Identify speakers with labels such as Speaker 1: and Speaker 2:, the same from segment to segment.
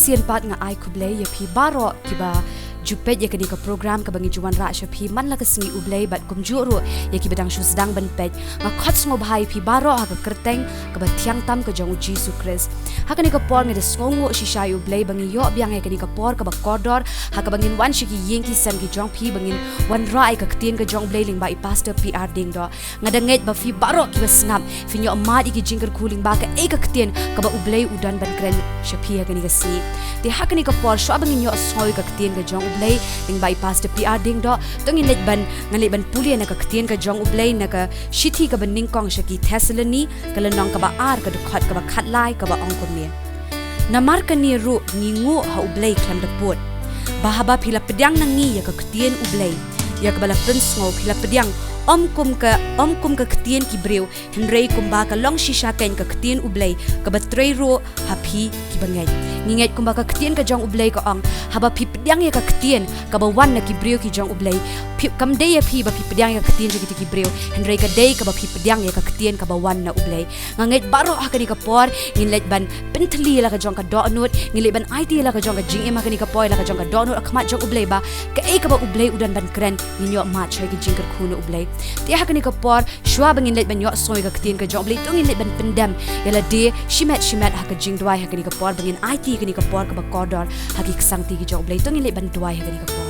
Speaker 1: Sien pat nga ai ku Blei ya phi baro kiba jupet ya kani ka program ka bangi juan ra sha phi man la ka sngi u Blei bat kum juru ya ki bedang shu sedang ban pet nga khot sngo bhai phi baro ha ka kerteng ka ba thiang tam ka jong Jesus Christ ha kani ka por nge de sngo shi sha u Blei bangi yo byang ya kani ka por ka ba kodor ha ka bangin wan shi ki yeng ki san ki jong phi bangin wan ra ai ka ktien ka jong Blei ling ba I pastor P.R.Diengdoh nga da nget ba phi baro ki ba snap phi nyo ma di ki jingker kuling ba ka e ka ktien ka ba u Blei udan ban kren sha phi ha kani ka si ti hakani ka por sho bangin yo soi ka ktien ka jong Blei ling bai pastor P.R.Diengdoh tong in let ban ngali ban puli na ka ktien ka jong Blei na ka shithi ka ban ningkong shaki Thessaloni ka lanong ka ba ar ka dukhat ka ba khatlai ka ba ongkon me na mar ka ni ru ngingu ha Blei klam da pot bahaba phila pedyang nangi ya ka ktien Blei ya ka bala Pynsngewbha phila pedyang om kum ka ktien ki breu henrei kumba ka long shisha ken ka ktien Blei ka ba trei ro happy ki bangai ninget kumba ka ktien ka jong Blei ka ong haba phi pedyang ya ka ktien ka ba wan na ki breu ki jong Blei phi kam de ya phi ba phi pedyang ya ktien ki breu henrei ka de ka ba phi pedyang ya ka ktien ka ba wan na Blei nganget baro ha ka ni ka por nginlet ban pentli la ka jong ka do nut ngilet ban IT la ka jong ka jing ema ka ni ka poi la ka jong ka do nut akmat jong Blei ba ka e ka ba Blei udan ban kren ninyo ma choi ki jingker khunu Blei ti hakani ka por shwa bangin let ban yo soi ka ktien ka jong Blei tongin let ban pendam yala de shimet ha ka jing dwai hakani ka por bangin IT kani ka por ka ba kodor haki ksang ti ki jong Blei tongin let ban dwai hakani ka por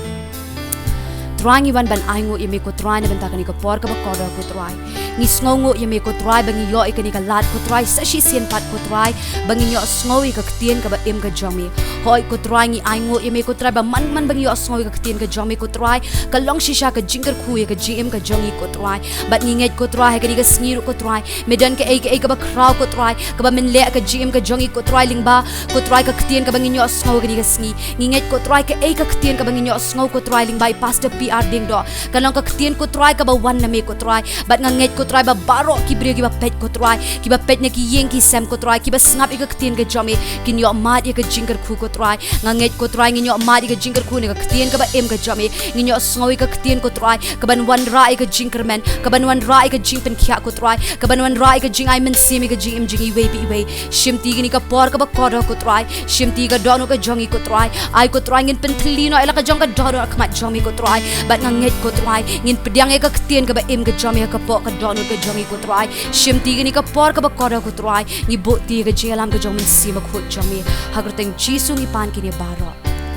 Speaker 1: Try ban aingo imi ko try na ban ta kani ka por ka ba kodor ko try ngi sngongo yame ko try bangi yo ikani ka lat ko try sa shi sien pat ko try bangi yo sngowi ka ktien ka ba em ka jomi hoi ko try ngi aingo yame ko try ba man bangi yo sngowi ka ktien ka jomi ko try ka long shisha ka jingkar khu ka gm ka jongi ko try bat ngi nget ko try ka ni ka sngiru ko try medan ka ai ka ba kraw ko try ka ba min le ka gm ka jongi ko try lingba ko try ka ktien ka bangi yo sngowi ka ni ka sngi ngi nget ko try ka ai ka ktien ka bangi yo sngow ko try lingba pastor P.R.Diengdoh ka long ka ktien ko try ka ba wan na me ko try bat nga nget ko try ba baro ki bre ki ba pet ko try ki ba pet ne ki yeng ki sem ko try ki ba snap ik ktien ka jomi ki nyo mat ik jingkar khu ko try nga nget ko try ngi nyo mat ik jingkar khu ne ka ktien ka ba em ka jomi ngi nyo sngow ik ktien ko try ka ban wan ra ik jingkar men ka ban wan ra ik jingpen khya ko try ka ban wan ra ik jing ai men sim ik jing jingi we bi we shimti gi ni ka por ka ba ko ko try shimti ka dono ka jongi ko try ai ko try ngin pen thlino ela ka jong ka dono ka mat jongi ko try bat nga nget ko try ngin pediang ik ktien ka ba em ka jomi ka po ka dono ka jongi ko try shimti gi ni ka por ka ba ko ko try ngi bo ti ka jelam ka jong sim ma khut jomi hagar teng jisu ni pan ki ni baro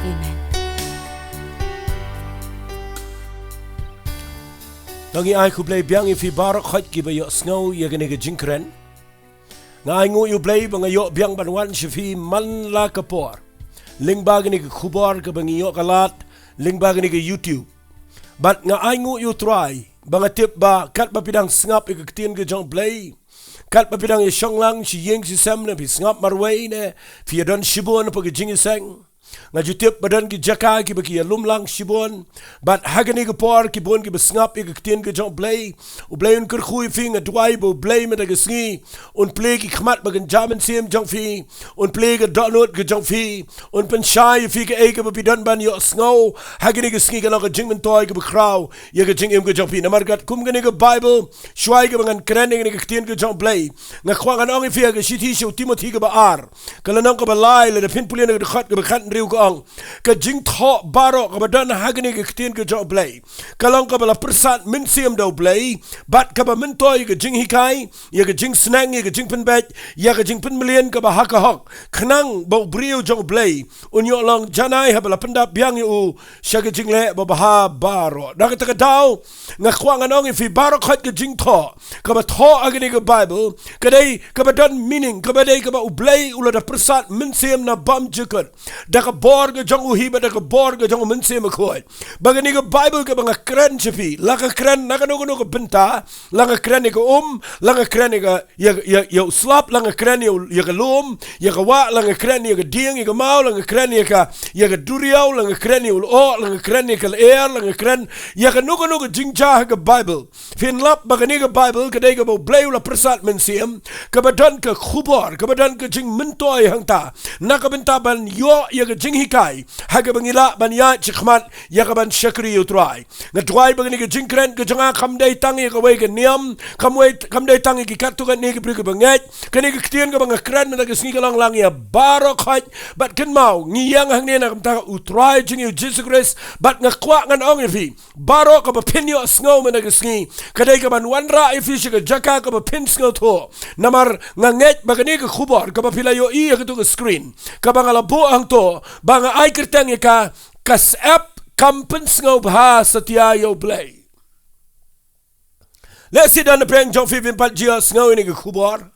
Speaker 1: amen
Speaker 2: Nangi ai ku Blei biang ifi barak khot ki ba yo snow ye gane ga jinkren. Ngai ngu yu Blei ba yo biang ban wan shifi man la kapor. Ling ba gane ga khubar ka bangi yo kalat, ling ba gane ga YouTube. But nga ai ngu yu try ba tip ba kat ba pidang snap ik ktien ga jong Blei. Kat ba pidang ye shonglang shi yeng si sam na bi snap marway ne fi don shibon pa ga jingi sang. Nga jutip badan ki jaka ki baki lumlang shibon bat hagani ki por ki bon ki besngap ik ktien ki jong Blei u Blei un kur khui fi nga Jowai bo Blei met ga sngi un play ki khmat bagan jaman sim jong fi un play ga download ki jong fi un pen shai fi ka ek ba bidan ban yo sngo hagani ki sngi ga jing men toy ki bekrau ye ga jing em ki jong fi namar gat kum ga ni ga Bible shwai ga bangan kren ni ki ktien ki jong Blei nga khwang an ong fi ga shithi shu Timothy ga ba ar kala nang ka ba lai le pin pulien ga khat ga khat ang ka jing tho baro ka badan hagni ka ktien ka jo Blei kalong ka bala persat min sim do Blei bat ka ba min toy ka jing hikai ya ka jing snang ya ka jing pen bet ya ka jing pen million ka ba haka hok khnang bo brio jo Blei unyo long janai ha bala pendap biang yu sha ka jing le ba ha baro da ka daw nga khwang anong fi baro khat ka jing tho ka ba tho agni ka Bible ka dai ka ba don meaning ka ba dai ka ba Blei ula da persat min sim na bam jikut da ka borga jong uhiba da ka borga jong mense makoy bagani ka Bible ka banga kren chifi la ka kren na ka no ka benta la ka kren ka la ka kren ka ya slap la ka kren ya ka lom ya ka wa la ka kren ya ka ding ya ka mau la ka kren ya ka duriau la ka kren ya o la ka kren ka air la ka kren ya ka no ka jingja ka Bible fin lap bagani ka Bible ka dai ka bo Blei la persat mensiam ka badan ka khubar ka badan ka jing mentoy hangta na ka benta ban yo ya ka jing hikai haga bangila ban ya chikhmat ya ka ban shakri utrai na twai bagani ka jingkren ka janga kamdai tangi ka wei ka niam kamdai tangi ki katu ka ne ki pri ka banget kani ka ktien ka banga kren na ka sngi ka lang ya baro khat bat ken mau ngiyang hang ne na kamta utrai jing yu Jesus Christ bat nga kwa ngan ong fi baro ka ba pinyo sngo na ka sngi kadai ka ban wanra ifi ka jaka ka ba pin sngo tho namar nga nget bagani ka khubar ka ba pilayo i ka tu ka screen ka banga labo ang to banga ai kertang ka Syep Kam Pynsngewbha satya yo Blei lesi dan peng jong fi pat jia sngo ni ka khubar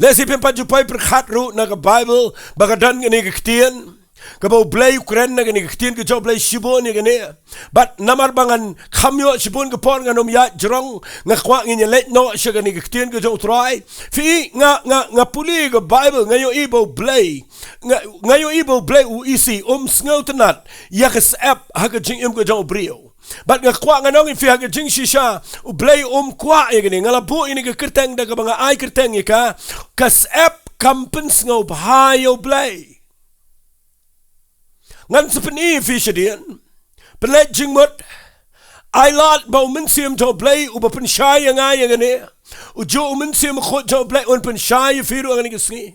Speaker 2: lesi pat ju pai per khat ru na ka Bible baga dan ni ka ktien ka bo Blei Ukraine na ni ka ktien ka jo Blei shibon ni ka ne bat namar bangan khamyo shibon ka pon nganom ya jrong nga kwa ngi let no shaga ni ka ktien ka jo try fi nga puli ka Bible ngayo ibo Blei ngayo ibo Blei u isi sngo tanat ya ka Syep ha ka jing im ka jo brio bat nga kwa nga nong fi ha ka jing shisha u Blei kwa ya gani ngala bu ini ka kerteng da ka banga ai kerteng ka Syep Kam Pynsngewbha yo Blei ngan sepeni fi shadian pelet jingmut ai lat ba mensiam jo Blei u ba pen shai nga ya gani u jo mensiam khot jo Blei un pen shai fi ru ngani gisni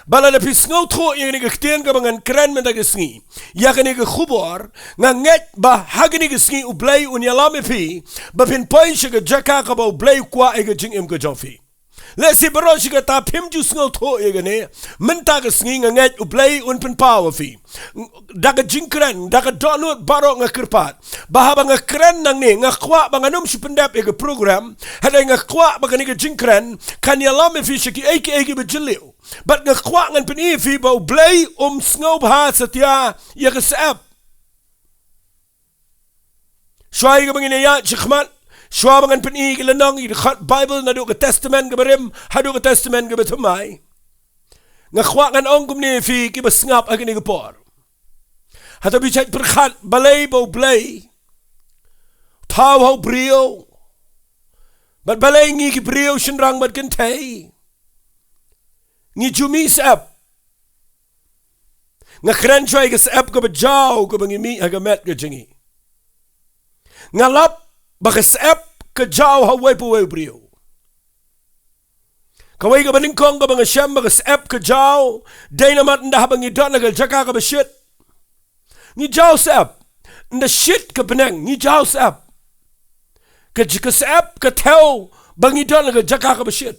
Speaker 2: bala na pisngaw tho yang ni ka ktien ka bangan kren men da gisni ya ka ni ka khubar nga nget ba hagni gisni u Blei un yalame fi ba pen pai shi ka jaka ka ba Blei kwa e ka jing em ka jo fi Lesi baroshi kata pim ju sngo tho yegane menta ka sngi nget ublei un pen power fi daga jingkren daga donut baro ngakirpat bahaba ngakren nang ni ngakwa banganum si pendap ega program hada ngakwa bagani ga jingkren kan yalam fi shiki eki bejiliu but ngakwa ngan pen fi ba ublei sngo bha satya yagasap shwai ga bangine ya chikhmat Shwa bangan peni gilanong ikat Bible na do ka testament ka barim hado ka testament ka batumay ngakwa ngan ong kumni fi kibasngap agini ka por hato bichat perkhat balay bo blay thaw ho brio but balay ngi ki brio shinrang bat kentay ngi jumi sap ngakran choy ka sap ka bajaw ka bangimi agamet ka jingi ngalap Bagasap ka jaw haway po brio. Kaway ka baningkong ka mga siyam bagasap ka jaw day naman nda habang idon nagal jaka ka ba shit. Ni jaw sap nda shit ka banang ni jaw sap ka sap ka tew bang idon nagal jaka ka ba shit.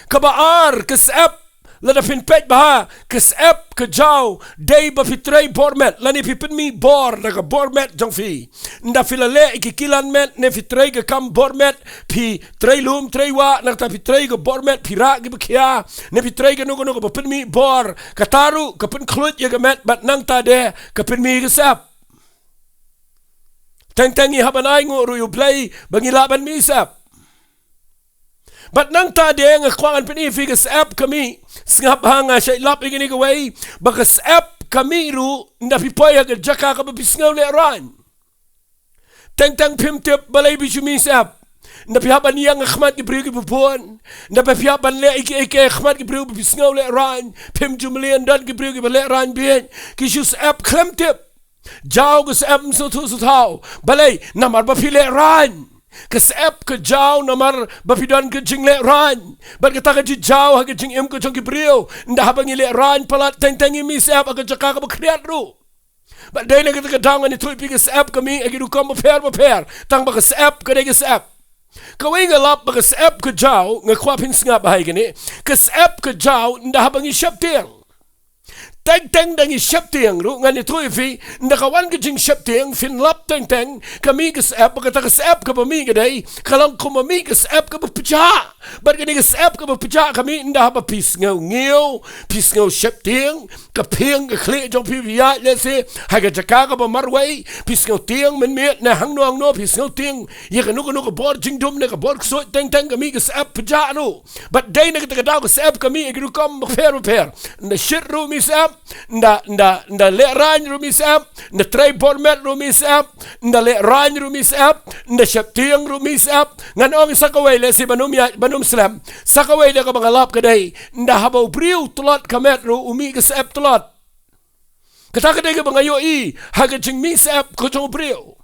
Speaker 2: Kabaar ka sap lada pinpet baha kasap ka jaw day ba fitray bormet lani pipin mi bor naga bormet jong fi nda filale ikikilan met ne fitray ka kam bormet pi tray lum tray wa nagta fitray ka bormet pira gi bakya ne fitray ka nugo ba pin mi bor kataru ka pin khlut ya ga met bat nang ta de ka pin mi kasap teng-tengi habanay ngo ru Blei bangilaban mi sap but nang ta de ngakwangan pin fi kasap kami Sngap hanga siya ilap igini gaway bakas ep kamiru na pipoya ka jaka ka bapisngaw le ran teng pimtip balay bisumisap na pihaban niya ng akhmat ki priyo ki pupuan na pihaban le iki akhmat ki priyo bapisngaw le ran pim jumalian dan ki priyo ki bale ran biyan kisyus ep klemtip jaw kas ep msutu balay namar bapile ran Kasap ka jaw namar bapidan ka jing le ran bat kata ka jaw ha ka jing im ka jong kibriyo nda habang ile ran palat teng misap aga jaka ka bakriat ru bat day na kita ka dangan ito ipi kasap kami agiru kam maper tang ba kasap ka day kasap kaway nga lap ba kasap ka jaw nga Kwa Pynsngewbha gani kasap ka jaw nda habang isyap tiyang teng dangi syap tiang ru ngani tui fi ndakawan ke jing syap tiang fin lap teng kami ke sap kata ke sap ke pami ke dai kalang kumami ke sap ke bepeja bar ke ke sap ke bepeja kami ndah ba pisngau syap tiang ke piang ke kle jong pi ya le se ha ke jaka ke marwai pisngau tiang men met na hang no pisngau tiang ye ke nu ke bor jing dum ne ke bor so teng kami ke sap peja ru but dai ne ke daw ke sap kami ke ru kom per na shit ru mi sap nda le ran rumisap nda tray bormet rumisap nda le ran rumisap nda syaptiang rumisap ngan ong sakaway le si banum slam sakaway le ka mga lap kaday nda habaw priw tulot kamet ru umi kasap tulot kata kaday ka mga yoi haga jing misap kuchong priw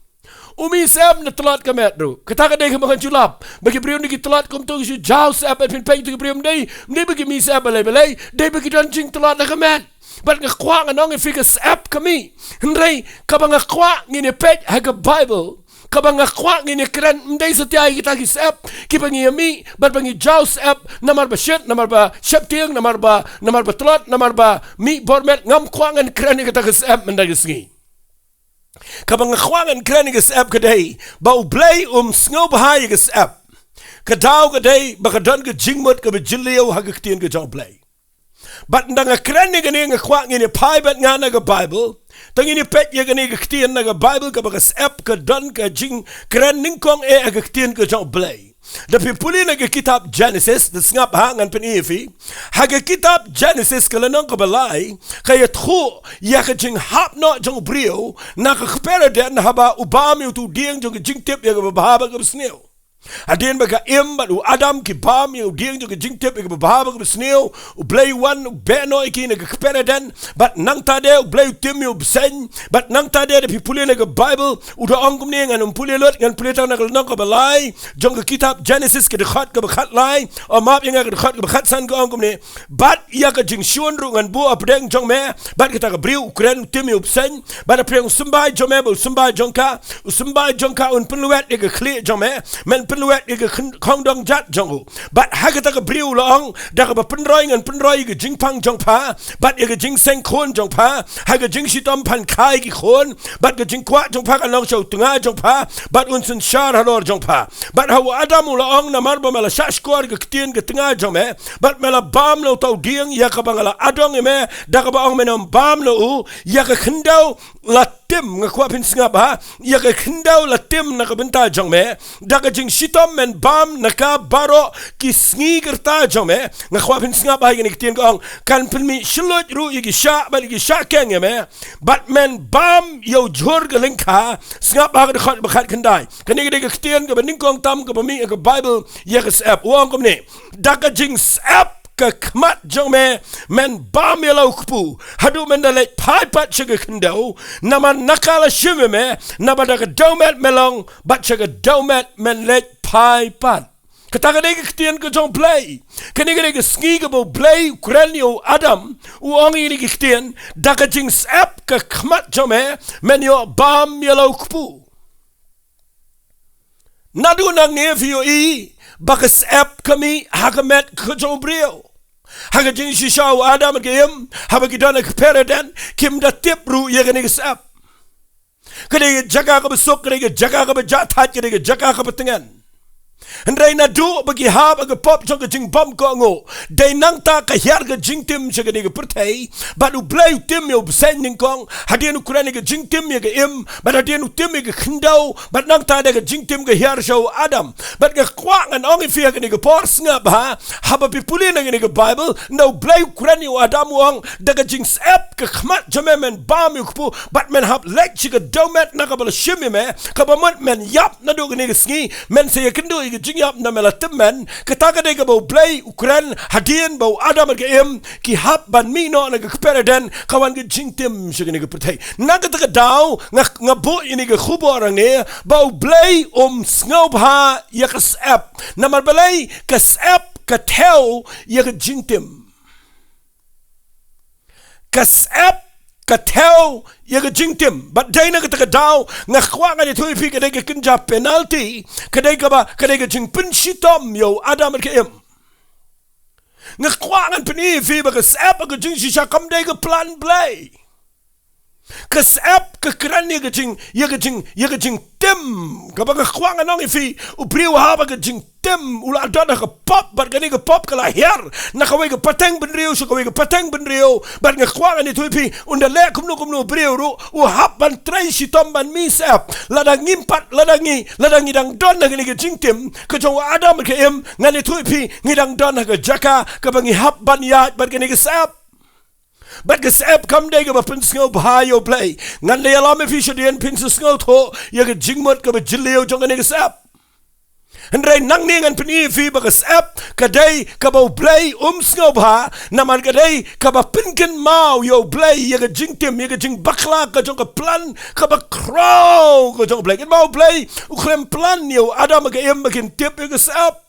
Speaker 2: umi sap na tulot kamet ru kata kaday ka mga julap bagi priw nigi tulot kumtong si jaw sap at pinpay to priw mday bagi misap balay day bagi danjing tulot na kamet But ngakwa nga nong ifikas ap kami. Henry, kabang ngakwa ngini pet haga Bible. Kabang ngakwa ngini kran mday sa tiyay kita kisap. Kibangi yami, but bangi jaws ap. Namar ba shit, namar ba syaptiang, namar ba tulot, namar ba mi bormet. Ngam kwa ngan kran kita kisap mday kisngi. Kabang ngakwa ngan kran kisap kaday. Bau Blei Pynsngewbha kisap. Kadaw kaday, baka don ka jingmut ka bajiliyaw haga ktiyan ka jaw Blei. But nga kreni gani nga kwa ngini pai bat nga naga Bible tangi ni pet ya gani ga ktiyan naga Bible ka baga sap ka don ka jing kren ningkong aga ktiyan ka jaw Blei da pipuli naga kitab Genesis da ngap hangan penifi haga kitab Genesis kalanong ka balay kaya tkhu ya ka jing hap no jaw brio na ka kpera den haba ubami utu dieng jaw jing tip ya ga babahaba ka besnew Adin baga bat u Adam ki bam yu dieng jo jing tip ke bahaba ke sneo u Blei wan beno iki ne ke pereden but nang tade u Blei tim yu sen but nang tade de pipuli ne ke Bible u do angum ne ngan puli lot ngan puli tang nang ke balai jong ke kitab Genesis ke de khat ke khat lai o map yang ke khat ke khat san ke angum ne but ya ke jing shun ru ngan bu apdeng jong me but kita ke briu Ukraine tim yu sen but apdeng sumbai jong me bu sumbai jong ka un penluet ke kli jong me men penluet ke kong dong jat jong but hagata ke briu long da ke penroi ngan penroi ke jingpang jong pa but ke jing seng khon jong pa haga jing sitom pan kai ki khon but ke jing kwa jong pa kan long chau tunga jong pa but unsen shar halor jong pa but how adam long na marba mala shash kor ke tien ke tunga jong me but mala bam lo tau ding ya ka bangala adong me da ka ba ong menom bam lo u ya ka khendau la tim nga kwa Pynsngewbha ya ka khendau la tim na ka benta jong me da ka jing sitom men bam na ka baro ki sngi kerta jong me nga kwa Pynsngewbha ni tien ko kan penmi shilot ru yi sha ba yi sha keng me but men bam yo jor ga lingka Pynsngewbha ka khat ba khat khandai kan ni ka tien ka bening kong tam ka mi ka bible ya ka sap wong kom ni da ka jing sap ka kmat jong me men bam yelo kpu hadu men dale pai pat chaga kendo naman nakala shime me nabada ka domet melong bat chaga domet men let pai pat kataga de ktien ka jong Blei kaniga de sngi ka bo Blei krenio adam uongi ni ktien da ka jing sap ka kmat jong me men yo bam yelo kpu nadu nang ne vio i bakas app kami hagamet kajong brio haga jing shishaw adam game haba gidana kperadan kim da tip ru yagani app kade jaga ka besok kade jaga ka bejat hat kade jaga ka betengan Hendrai na du bagi hab aga pop jong jing bom ko ngo dai nang ta ka hiar ga jing tim che ga ni ga pertai ba du Blei tim yo sen ning kong hadien Ukraine ga jing tim ya ga im ba hadien tim ga khendau ba nang ta da ga jing tim ga hiar show adam ba ga kwang an ong fi ga ni ga Pynsngewbha haba pi pulin ga ni ga bible no Blei Ukraine yo adam wong da ga jing sap ga khmat jame men bam yu kpu ba men hab lek chi ga domet na ga bal shimi me ka ba men yap na du ga ni ga sngi men se ya kendo jing yap na mela temen kataga de ga bo Blei Ukraine hadien bo adam ga em ki hab ban mi no na ga P.R.Diengdoh kawan ga jing tim shi ga pertai na ga ta daw nga bo ini ga khubor ne bo Blei Pynsngewbha ya ka sap na mar Blei ka sap ka tel ya ga jing tim ka sap ka tel ya ga jing tim but dai na ka daw nga khwa nga ni thui pi ka de ga kinja penalty ka de ga jing pin shitom yo adam ka em nga khwa nga pini fi ba ka sap ka jing shisha kam de ga plan Blei ka sap ka kran ni ga jing ya ga jing tim ka ba ka khwa nga nong fi u priu ha ba ga jing tim ula da ka pop ba ga ni ga pop ka la her na ka we ga pateng ben rio so ka we ga pateng ben rio ba nga khwa nga ni thui pi unda le kum no priu ru u hap ban trai si tom ban mi sap la da ngimpat la da ngi dang don na ni ga jing tim ka jo adam ka em nga ni thui pi ngi dang don na ga jaka ka ba ngi hap ban ya ba ga ni ga sap but ga sap kam de ga Pynsngewbha yo Blei ngan le ala me fi shadien Pynsngewbha tho ya ga jingmot ka ba jilio jong ni ga sap Hendrai nang ni ngan pini fi ba ga sap ka dei ka bo Blei Pynsngewbha na man ka dei ka ba pinken mau yo Blei ya ga jing tim ya ga jing bakla ka jong ka plan ka ba crow ka jong Blei ka mau Blei u khlem plan yo adam ga em ba kin tip ya ga sap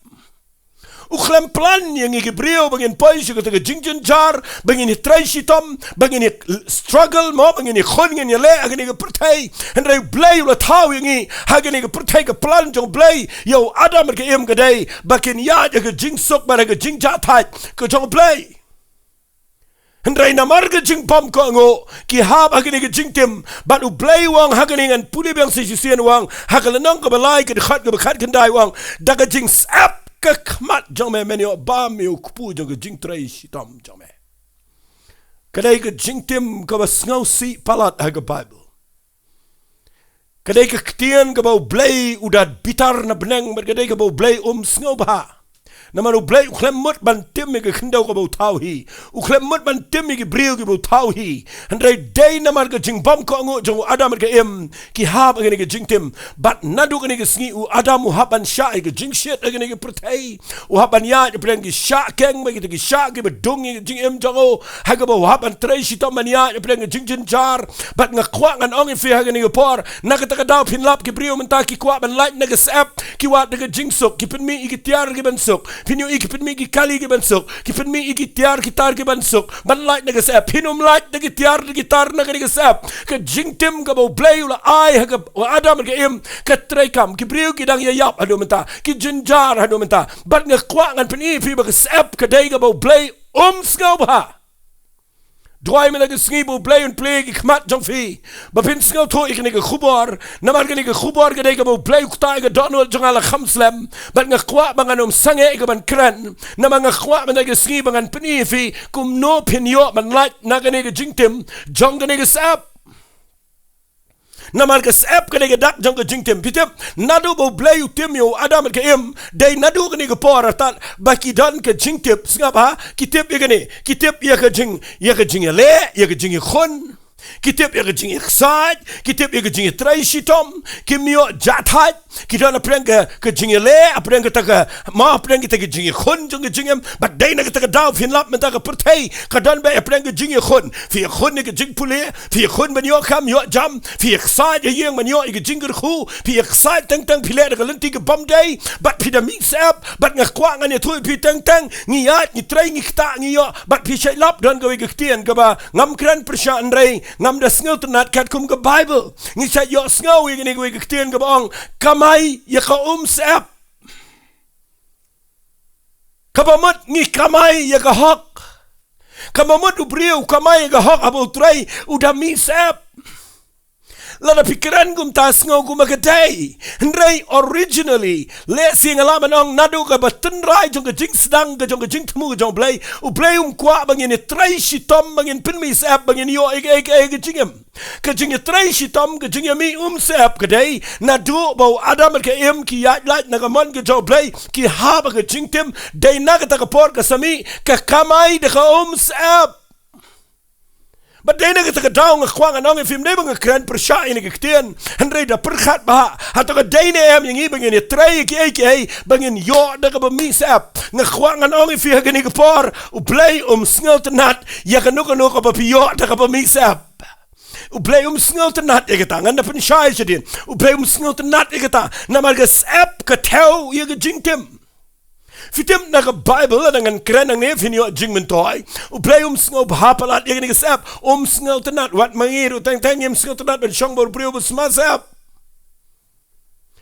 Speaker 2: u khlem plan yang ngi brio bangin pois ko ta jing jar bangin trai sitom bangin struggle mo bangin khon ngi le agni ga pertai hendrai Blei la tau ngi hagni ga pertai ka plan jong Blei yo adam ga em ga dei bakin ya ga jing sok ba ga jing ja thai ko jong Blei hendrai na mar ga jing pom ko ngo ki hab agni ga jing tim ba u Blei wang hagni ngan puli bang si sien wang hagala nong ka balai ga khat kan dai wang da ga jing sap ka khmat jong me men yo bam yo kpu jong ga jing trai sitom jong me kadai ga jing tim ka ba snau si palat ha ga bible kadai ka ktien ka ba Blei udat bitar na beneng ber kadai ka ba Blei Pynsngewbha na man u Blei u khlem mut ban tim me ga khindau ka ba tau hi u khlem mut ban tim me ga brio ka ba tau hi handai dei na mar ga jing bam ko ngo jong adam ga em ki hab ga ni ga jing tim bat nadu ga ni ga sngi u adam u haban sha ga jing shit ga ni ga pertai u haban ya ga preng gi sha keng me ga gi sha ga ba dung ga jing em jong o ha ga ba haban trai si to man ya ga preng ga jing jar bat nga kwa ngan ong fi ha ga ni ga por na ka ta ga daw pin lap ki brio man ta ki kwa ban light na ga sap ki wa ga jing sok ki pin mi i gi tiar gi ban sok Pinyo ikipin mi kali ke bansuk. Kipin mi gitar ke bansuk. Ban light na gasap. Pinum light na gitar na gasap. Ke jingtim ke bau Blei ula ai ha ke Adam ke im ke trekam ke briu ke dang yap adu menta. Ke jenjar adu menta. Bat ngekwa ngan peni pi ba gasap ke dai ke bau Blei Ngewbha. Dwai me lagi sngi bo Blei un play ikmat jong fi. Ba Pynsngewbha to ik nige khubar. Namar ke nige khubar ke dai ke bo Blei ukta ke donol jong ala khamslem. Bat ngakwa bangan sange ke ban kran. Namar ngakwa me lagi sngi bangan peni fi kum no pinyo man light na ke nige jingtim jong ke nige sap. Namar ke sap ke nige dak jong ke jingtim pitep nadu bo Blei utim yo Adam ke im dai nadu ke nige por tat baki dan ke jingtip ngapa kitip ye gani kitip ye ke jing le ye ke jing khon kitip ye ke jing xaj kitip ye ke jing traishitom kimyo jathat kita na preng ke jing le apreng ke ta ma apreng ke jing khon jong ke jingem but dai na ke ta daw fin lap menta ke pertai ka dan ba apreng ke jing khon fi khon ke jing pule fi khon ban yo kam yo jam fi xaj ye yeng man yo ke jing khu fi xaj tang tang pile ke lenti ke bom dai but pi da mix up but ngakwa ngan ye thu pi tang tang ngi ya ni trai ngi kta ngi yo but pi shai lap don ke ke tien ke ba ngam kran persha andrei ngam da sngot nat kat kum ke bible ngi sa yo sngo ye ngi ke tien ke bong kamai ye ka sap kabamut ngi kamai ye ka hok kabamut ubriu kamai ye ka hok abu trai udah mi sap lada pikiran gum ta sngo gum kadai ndrai originally le sing alaman ong nadu ka batun rai jong ka jing sedang ka jong ka jing temu ka jong Blei u Blei kwa bangin trai shitom bangin pin mi sap bangin yo ka jingem ka jing trai shitom ka jing mi sap kadai nadu bau Adam ka im ki ya lat na ka mon ka jong Blei ki ha ba ka jing tim dai na ka ta ka por ka sami ka kamai de ka sap but dai na ka daw nga kwang anong film dai bang kran persha ini ke tien handre da perkhat ba hato ka dai na em yang ibang ni trai ki bangin yo da ka ba mi sap nga kwang anong fi ha gani ka por u Blei snel te nat ya ka no ka ba pi yo da ka ba mi sap u Blei snel te nat ek ta ngan da pen shai sedin u Blei snel te nat ek ta na mar ka sap ka teu ye ka jingtim fitim na ka Bible dengan keren ang ne finyo jing mentoy u Blei Ngewbha palat ye ni sap snel te nat wat mangir u tang yem snel te nat ben shong bor priu besma sap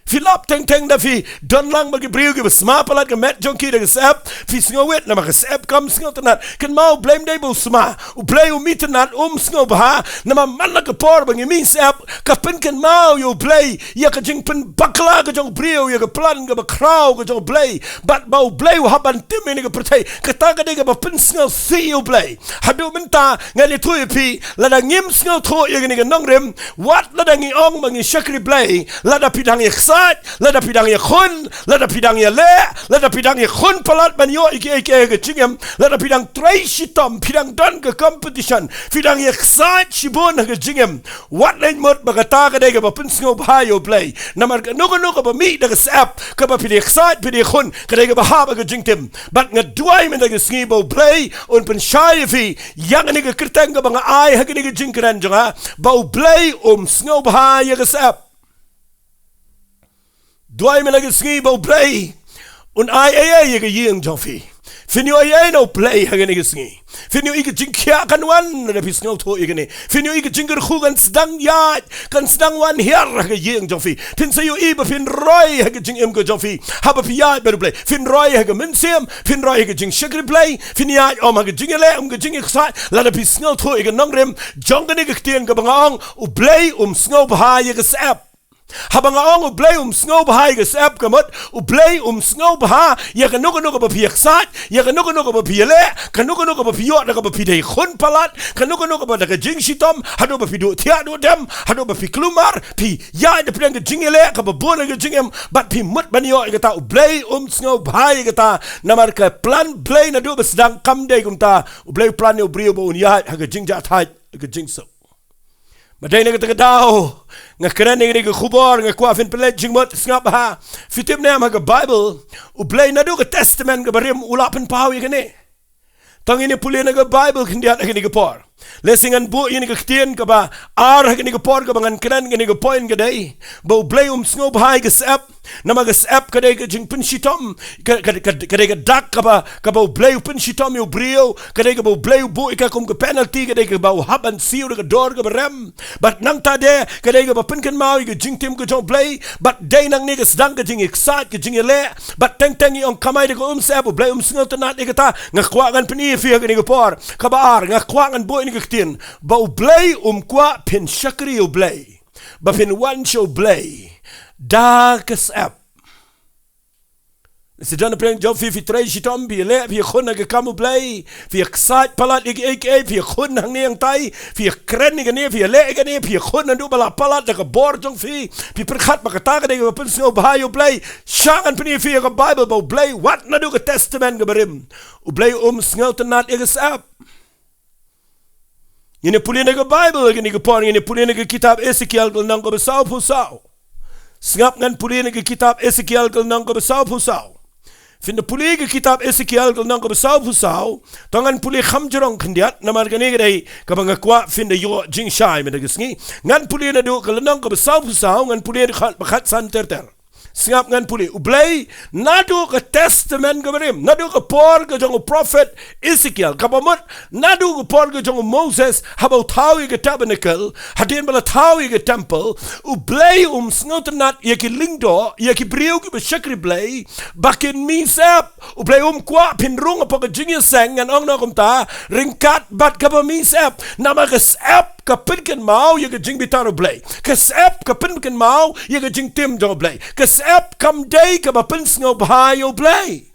Speaker 2: Filap teng da fi don lang bagi briu ke besma palat ke met jong ki de sap fi snowet na ma sap kam snel te nat kan mau blame day bo sma u Blei mit nat Ngewbha na ma man ke por bagi mi sap ka pen kan mau yo Blei ya ka jing pen bakla ke jong briu ya ka plan ke ba kraw ke jong Blei bat bau Blei ha ban tim ni ke pertai ka ta ka de ke ba pen snel si yo Blei hadu menta ngani tu pi la da ngim snel tho ye ni ke nongrem wat la da ngi ong bangi shakri Blei la da pidang ye lada pidang ye khun lada pidang ye le lada pidang ye khun palat ban yo ke jingem lada pidang trai shitom pidang don ke competition pidang ye xat shibon ke jingem what len mot bagata ka de ke ba Pynsngewbha yo Blei namar no ba mi de sap ka ba pidang xat pidang khun ka de ke ba ha ba ke jingtem bat ngadwai men de sngi bo Blei un pen shai fi yang ni ke kertang ka ba ai ha ke de jingkran jonga ba Blei Ngewbha ye ke sap Dwai me lagi sngi bo Blei un ai ye ke yeng jofi finyo ai no Blei ha ke sngi finyo ik jing kya kan wan na Pynsngewbha to ik ne finyo ik jing khu kan sedang ya kan sedang wan her ha ke yeng jofi pin se yo i ba fin roi ha ke jing em ko jofi ha ba pi ya ba Blei fin roi ha ke min sem fin roi ha ke jing shagri Blei fin ya om ha ke jing le ke jing sa la da Pynsngewbha to ik nongrem jong ke ne ke tien ke bangong u Blei Ngewbha ye ke sap habang ong u Blei Ngewbha ge sap kamot u Blei Ngewbha ye ka no ba piak sat ye ka no ba piele ka no ba piot ka ba pidei khun palat ka no ba da jing shitom hado ba pidu tia do dem hado ba piklumar pi ya de pren ge jingele ka ba bon ge jingem bat pi mut ban yo ge ta u Blei Ngewbha ge ta namar ka plan Blei na do ba sedang kam dei kum ta u Blei plan yo brio bo ya ha ge jing ja thai ge jing so Madai na ka daw nga kren ni ke khubor nga kwa fin pelet jing mot Ngewbha fitim na ma ka Bible u Blei na do ka testament ka barim ulapen pau ye ne tang ini puli na ka Bible kindia na ke por Lesingan bu ini ke ketian ke ba ar ke ni ke por ke bangan kran ke ni ke point ke dai bau Blei sngob hai ke sap nama ke sap ke dai ke jing pun shitom ke dai ke dak ke bau Blei pun shitom yo brio ke dai ke bau Blei bu ke kum ke penalty ke dai ke bau haban siu ke dor ke rem but nang ta de ke dai ke ba pun kan mau ke jing tim ke jong Blei but dai nang ni ke sedang ke jing excited ke jing le but teng on kamai de ko sap Blei sngob tenat ke ta ngakwa peni fi ke ni ke por ke ba ar ngakwa bu ini Ketian, bau Blei kwa pin syakri o Blei, ba pin wan show Blei, da kesap. Sedang perang job fi tray shitom bi le fi khun ke kamu Blei, fi excited palat ik fi khun hang ni yang tai, fi kren ni ni fi le ke ni fi khun ndu bala palat de ke bor jong fi perkhat ba kata ke de pin snow bahai o Blei, shangan pin fi ke Bible bau Blei wat nadu ke testament ke berim. O Blei snel tenat kesap. Ini pulih ke Bible ini ke por ini pulih ke kitab Ezekiel ke nang ke besau pusau. Sengap ngan pulih ke kitab Ezekiel ke nang ke besau pusau. Fin pulih ke kitab Ezekiel ke nang ke besau pusau. Tangan pulih khamjrong kendiat namar ke ni ke dai ke bangakwa fin de yo jing shai me de gesngi. Ngan pulih na do ke nang ke besau pusau ngan pulih khat san ter. Singap ngan puli Blei nadu ke testament ke berim nadu ke por ke jong prophet Ezekiel kapamut nadu ke por ke jong Moses habau tawi ke tabernacle hadin bala tawi ke temple u Blei sngotenat ye ki lingdo ye ki briu ke besyakri Blei bakin misap u Blei kwa pinrung apa ke jingya seng ngan ong na kumta ringkat bat ke misap nama ke sap kapinkan mau ye ke jing bitaro Blei ke sap kapinkan mau ye ke jing tim jong Blei ke sap kam day ke ba Pynsngewbha yo Blei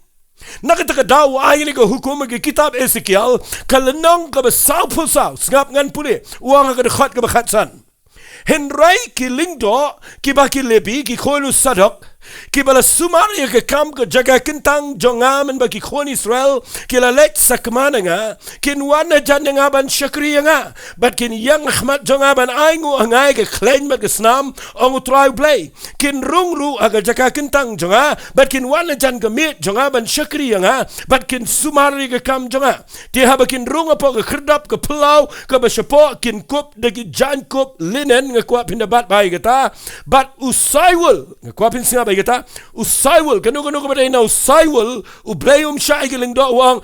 Speaker 2: nakita ka daw ay ni ko hukum ke kitab Ezekiel kalenong ka ba sau pusau ngap ngan puli uang ka khat ka ba khatsan Henry ki lingdo ki ba ki lebi ki kholu sadok ki bala sumar ye ke kam ke jaga kentang jongam ba ki khon Israel ki la let sakmana nga kin wana jan nga ban shakri nga bat kin yang ahmad jonga ban aingu angai ke klein mat ke snam ong trai Blei kin rungru aga jaga kentang jonga bat kin wana jan ke mit jonga ban shakri nga bat kin sumar ye ke kam jonga ti ha kin rung apa ke khrdap ke pulau ke ba shapo kin kop de ki jan kop linen nga kwa pindabat bai kata bat usaiwul nga kwa pin singa bai kata usaiwul kanu ka badai na usaiwul u Blei syai ke lingdo wang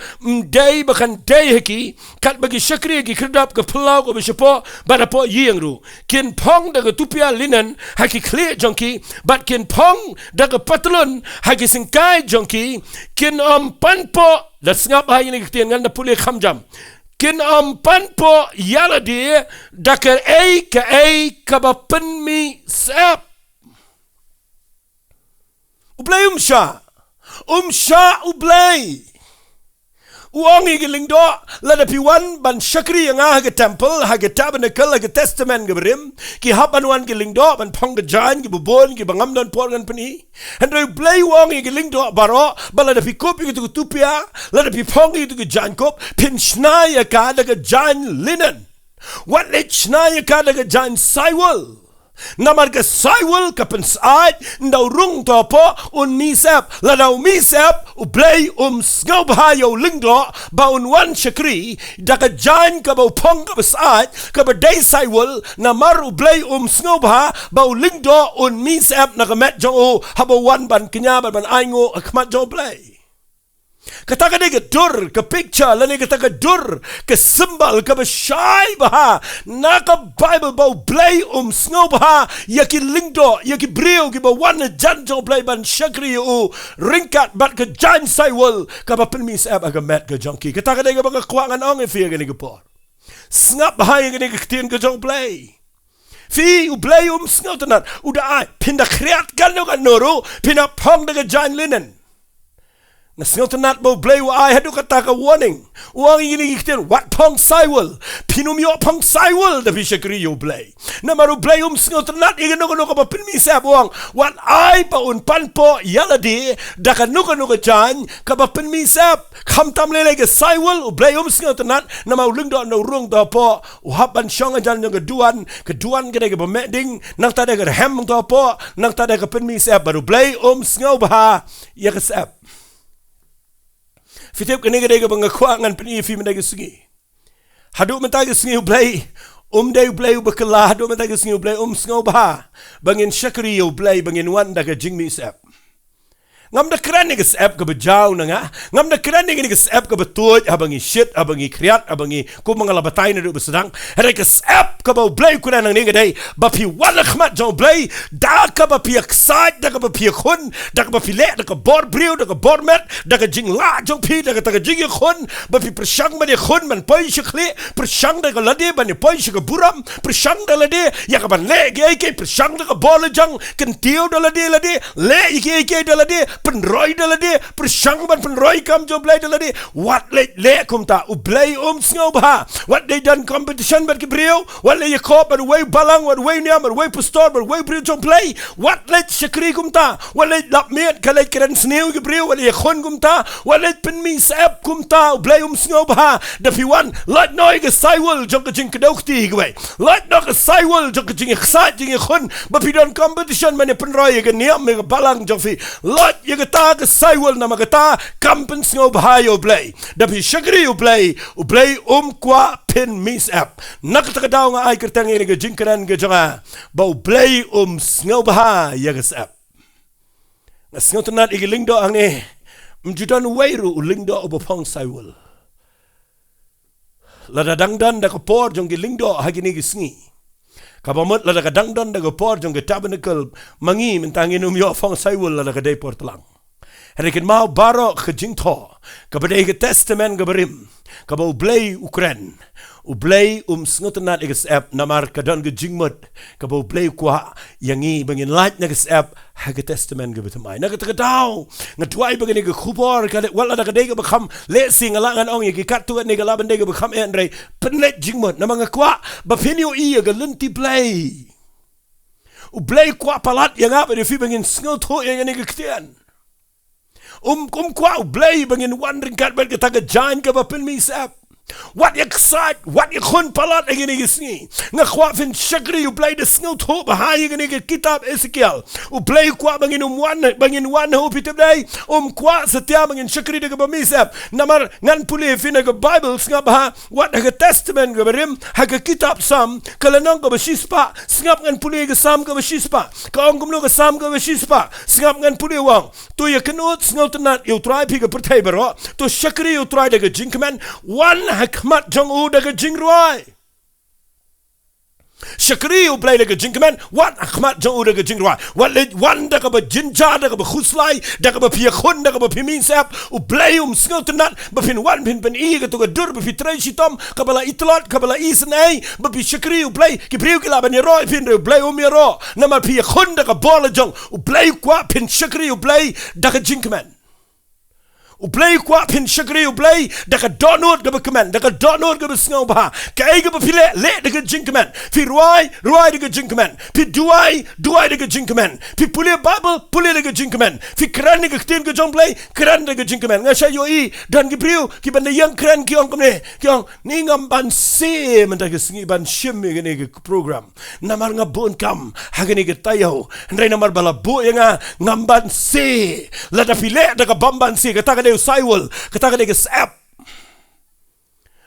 Speaker 2: day bakan day heki kat bagi syakri ki khrdap ke pulau ko beshapo bat apo yeng ru kin pong da ke tupia linen haki clear jonki bat kin pong da ke patlon haki singkai jonki kin panpo da sngap hai ni ketian ngan da puli khamjam kin panpo yala dia da ke ka ba penmi sap u Blei u Blei uang igi lingdo lada piwan ban syakri yang ha ke temple ha ke tabernacle ha ke testament ke berim ki hapan wan ke lingdo ban pong ke jan ki bubon ki bangam don por kan peni hendai Blei uang igi lingdo baro balada pi kopi ke tupia lada pi pong ke ke jan kop pin snaya ka da ke jan linen what let snaya ka da ke jan saiwal namar ke saiwal ka pensait ndau rung to po un misap la dau misap u Blei sngob yo lingdo ba un wan shakri da ka jan ka ba pong ka pensait ka ba dai saiwal namar u Blei sngob ba u lingdo un misap na ka met jo ha ba wan ban kenya ban aingo akmat jo Blei kata ka ke dur ke picture lani kata ke dur ke symbol ke besyai bah na ka Bible bau Blei sngob ya ki lingdo ya ki brio ki ba wan jan jo Blei ban syakri u ringkat bat ke jan saiwal ka ba penmis ab aga met ke jonki kata ka ke ba kwangan ong e fi ke ni ke por snap ha ke ni ke tin ke jo Blei fi u Blei sngob tanat uda ai pinda kreat kan no kan noro pinda pong de jan linen Nasngaw tanat mo Blei wa ay hadu kata ka warning. Uang ini ikitin wat pong saiwal. Pinumyo pong saiwal da bisya kriyo Blei. Namaru Blei sngaw tanat igano ka pa pinmisap uang. Wat ay pa un panpo yaladi da ka nuka jan ka pa pinmisap. Kamtam lele ka saiwal u Blei sngaw tanat namaru lingdo no rung da po. Uhapan siyang jan yung keduan kada ka pameding nang tada ka hem da po nang tada ka pinmisap baru Blei Pynsngewbha ya kasap. Fitip ka nigga dega banga kwangan peni fi menega sugi. hadu mentagi sengi Blei day Blei bekala hadu mentagi sengi Blei Sngebha bangin syakri Blei bangin wan daga jingmi sep ngam da kran ni gesep ke bejau na nga ngam da kran ni gesep ke betuj abangi shit abangi kriat abangi ku mangala batai na du besedang hare gesep ke bau Blei ku nang ni gadai ba pi wala khmat jo Blei da ka ba pi excited da ka ba pi khun da ka ba pi le da ka bor briu da ka bor met da ka jing la jo pi da ka jing khun ba pi persang ba ni khun man poi shikli persang da ka lade ba ni poi shik buram persang da lade ya ka ban le ge persang da ka bol jang kan tiu da lade le ge da lade penroy dalade persang ban penroy kam jo Blei dalade what le kumta u Blei Sngebha what they done competition but Gabriel what le Jacob but way balang what way niam but way pastor but way Brio jo Blei what le shakri kumta what le lapmet kale kren sneu Gabriel what le khon kumta what le penmi sep kumta u Blei Sngebha the p1 let noi ge saiwal jo ke jing kedokti gwe let no ge saiwal jo ke jing excited jing khon but pi don competition man penroy ge niam me balang jo fi let kata ke saiwal nama kata Kam Pynsngewbha yo Blei dapi syakri yo Blei kwa pin mis app nak ta daw nga ay kertang ni ge jingkran ge jonga bau Blei Sngebha ya ge app na sngotanat igi lingdo ang ni mjudan wairu lingdo obopong saiwal lada dangdan da kapor jong ge lingdo hagini ge sngi kabamot lada kadangdan da kapor jong ge tabernacle mangi mentangin yo fong saiwal lada ka dei portlang herikin mau baro kejingtho kabadai ke testament gabarim kabau Blei Ukren u Blei sngotanat igas app namar kadon ge jingmot kabau Blei kwa yangi bangin light na gas app haga testament gabatamai nagatagadaw ngatwai bangin ge khubor kale wala da kadai ge bakam le sing alangan ong ye katu ne ga laban de ge bakam enre penlet jingmot namanga kwa bapinyo i ge lunti Blei u Blei kwa palat yang apa de fi bangin sngoto yang ne ge ktian kwa Blei bangin wandering kat bel kata gajan ke bapin misap what excite what you khun palat agini gisni nga kwa fin syakri u Blei de sngo tho bahai gini ke kitab Ezekiel u Blei kwa bangin wan ho pitblei kwa setia bangin syakri de ke misap namar ngan puli fin ke Bible ngap ha what ke testament ke berim ha ke kitab sam kalanong ke besispa ngap ngan puli ke sam ke besispa ka ong kumno ke sam ke besispa ngap ngan puli wang tu ye kenut sngo tenat you try pi ke pertai bero tu syakri you try de ke jingkman one hakmat jong u daga jingroi syakri u Blei daga jingkman wat hakmat jong u daga jingroi wat le wan daga ba jinja daga ba khuslai daga ba pia khon daga ba pimin sap u Blei sngotenat ba pin wan pin i ga to ga dur ba pitrai sitom kabala itlot kabala isnai ba pi syakri u Blei ki priu ki la ba ni roi pin u Blei mi ro nama pia khon daga bola jong u Blei kwa pin syakri u Blei daga jingkman u Blei kwa pin syakri u Blei daga donut ga bekeman daga donut ga Sngebha kai ga bepile le daga jingkman fi ruai daga jingkman fi duai daga jingkman fi puli Bible daga jingkman fi kran ga ktin ga jong Blei kran daga jingkman nga sha yoi dan gi priu ki ban yang kran ki ong komne ki ong ni ngam ban se men daga sngi ban shim ga ne ga program namar nga bon kam hagani ga tayo ndai namar bala bo nga ngam ban se la da file daga bamban se ga Deu saiwal kata ke sap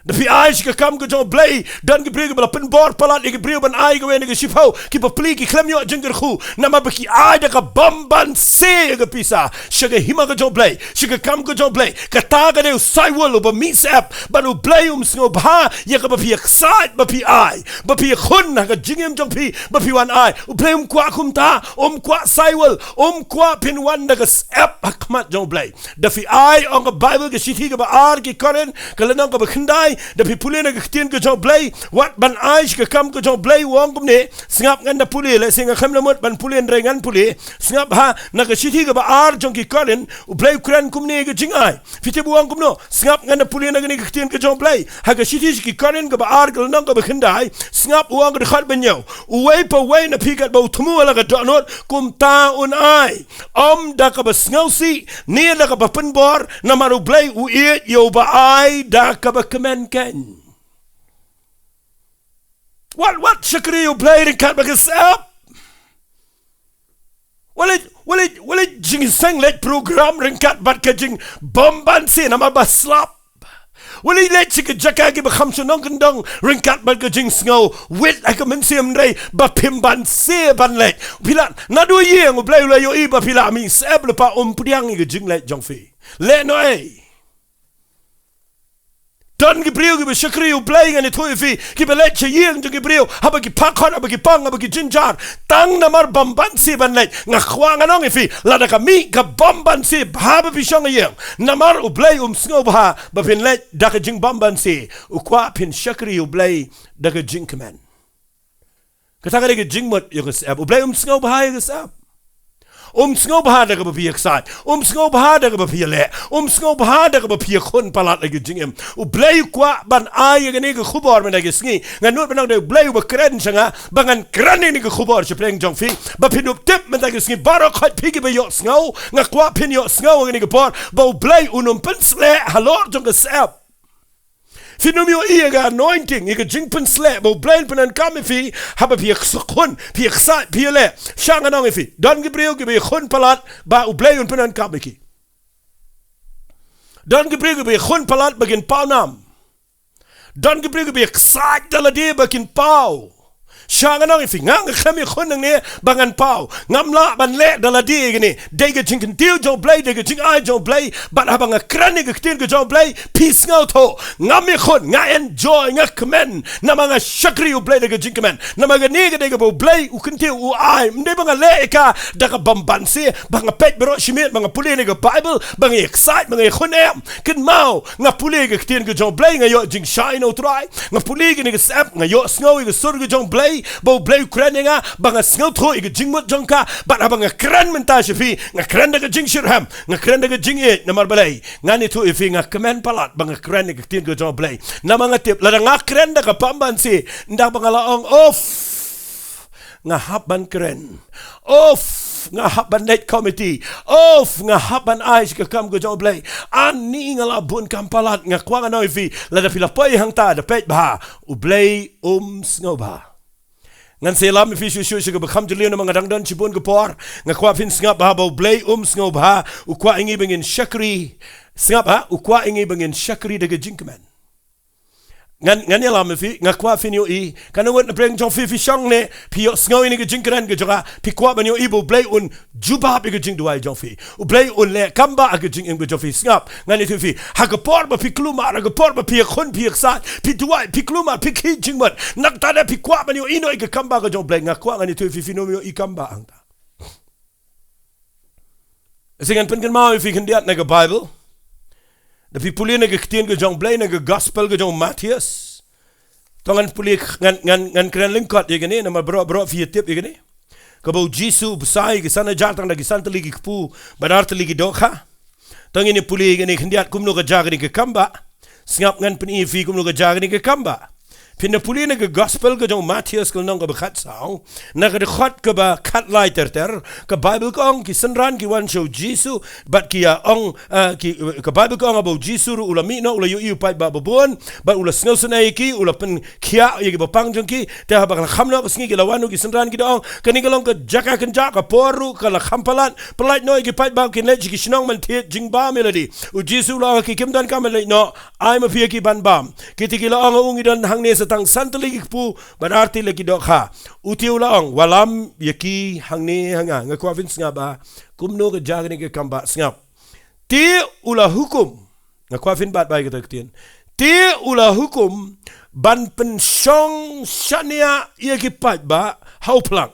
Speaker 2: Dapi ai ke kam ke jong Blei dan ke bring bala pen bor palat ke bring ban ai ke wen ke shipau ki papli ki klem yo jengger khu nama baki ai da ka bamban se ke pisa shige hima ke jong Blei shige kam ke jong Blei kata ke deu saiwal ba misap ban u Blei Sngebha ye ke bapi excited bapi ai bapi khun na ke jingem jong pi bapi wan ai u Blei kwa kumta kwa saiwal kwa pin wan da ke sap hakmat jong Blei dafi ai on ke Bible ke shithi ke ba ar ki koren kalanong ke bekhendai dapi puli na kektin ke jong Blei wat ban aish ke kam ke jong Blei wong kumne singap ngan da puli le singa kham lamut ban puli ngan puli singap ha na ke shithi ke ba ar jong ki koren u Blei kran kumne ke jingai fiti buang kumno singap ngan da puli na ke kektin ke jong Blei ha ke shithi ki koren ke ba ar ke nang ke bekhendai singap uang ke khat benyo uwei pa wei na pikat ba utmu la ke donot kum ta un ai da ka ba snausi ni la ka ba penbor na maru Blei u e yo ba ai da ka ba kemen ken what syakri u Blei ringkat bagi sap walit jing sang let program ringkat bat ke jing bomban si nama baslap Wali let chika jaka ki bakham so nongkren dong ringkat ban ka jing snow wit like a mensiam rei ba pim ban se ban let pila na do ye ngo Blei ula yo I ba pila mi seb le pa priang ki jing let jong fi le no Don Gabriel ki shakri u Blei ngani thui fi ki belet che yeng jo Gabriel haba ki pakot haba ki pang haba ki jinjar tang namar bomban si ban let nga khwang anong fi la da ka mi ka bomban si haba pi shong yeng namar u Blei Sngebha ba pin let da ka jing bomban si u kwa pin shakri u Blei da ka jing kemen kata ka jing mot yo ka sab u Blei Sngebha yo ka sab Sngebha da ka ba pi excited Sngebha da ka ba pi le Sngebha da ka ba pi khon palat la ka jing em u Blei kwa ban ai ga ne ka khubor men da ka sngi nganut ban da Blei ba kren changa bangan kran ni ka khubor che pleng jong fi ba pin up tip men da ka sngi baro khat pi ki ba yo sngo nga kwa pin yo sngo ga ni ka por ba u Blei unum pensle halor jong ka sab Finumio iega anointing iga jingpen slap bo Blei penan kami fi haba pi khun pi khsa pi le shanga nong fi Don Gabriel gi bi khun palat ba u Blei un penan kami ki Don Gabriel gi bi khun palat bagin pau nam Don Gabriel gi bi khsa dala de bagin pau shanga nong fi ngang khami khun nang ne bangan pau ngamla ban le dala de gi ni de ga jingken tiu jo Blei de ga jing ai jo Blei ban haba nga krani ga ktin ga jo Blei peace ngau tho ngami khun nga enjoy nga kemen namanga shakri u Blei de ga jing kemen namaga ni ga de ga bo Blei u ktin u ai mde banga le ka da ga bamban se banga pet bro shimit banga puli ne ga bible banga excite banga khun em kin mau nga puli ga ktin ga jo Blei nga yo jing shine o try nga puli ga ni ga sap nga yo snow ga sur ga jo Blei bo Blei kreninga banga snow tho ga jing mot jongka ba banga kran menta shifi nga kran da ga jing shirham nga kran da ga jing e namar Blei ngani tho ifi nga kemen palat banga kran ga ktin ga jo Blei namanga tip la nga kran da ga pamban si nda banga laong off nga haban kren off nga haban net committee off nga haban ais ka kam go jo Blei ani nga la bun kam palat nga kwanga no ifi la da pila poi hang ta da pet ba u Blei Sngebha ngan selam fi shu ga bakham jeliu na mga dangdan chibun ga por nga kwa fin Sngebha ba Blei Sngebha u kwa ingi bengin shakri Sngebha u kwa ingi bengin shakri de ga jinkman ngan yala me fi nga kwa fin yo I kana wot na breng jong fi shong ne pi yo sngo ni ga jinkran ga joga pi kwa ban yo I bo Blei un juba bi ga jing duai jong fi u Blei un le kamba ga jing ga jong fi snap ngan ni fi ha ga por ba pi kluma ga por ba pi khon pi sa pi duai pi kluma pi ki jing mat nak ta da pi kwa ban yo I no ga kamba ga jong Blei nga kwa ngan ni fi no yo I kamba ang ta singan pen kan mau fi kan diat na ga bible da pi puli na ga ktien ga jong Blei na ga gospel ga jong Matthias tongan puli ngan kren lingkot ye gani na ma bro fi tip ye gani ka bo jisu besai ga sana jatang da gi santali gi kpu badartali gi dokha tongin ni puli gani khndiat kumno ga jagani ga kamba sngap ngan pen fi kumno ga jagani ga kamba Pina puli na ga gospel ga jong Matthias kal nong ga bakhat sao na ga khot ka ba khat lai ter ka bible ko ong ki sanran ki wan show jisu but ki ong ki ka bible ko ong about jisu ru ulami no ula yu pai ba bon ba ula snel sanai ki ula pen khia ye ga pang jong ki ta ba khamna ba sngi ki lawanu ki sanran ki dong kani ga long ka jaka kan jaka poru ka la khampalan polite no ki pai ba ki le ki shnong man the jing ba melody u jisu la ki kim dan ka melody no I'm a pia ki ban bam ki ti ki la ong ungi dan hang ne tang santali pu berarti lagi dokha uti ulang walam yaki hangni hanga ngakwa fin Sngebha kumno ke jagni ke kamba Sngebha ti ula hukum ngakwa fin bat bai ke tien ti ula hukum ban pensyong shania yaki pat ba hauplang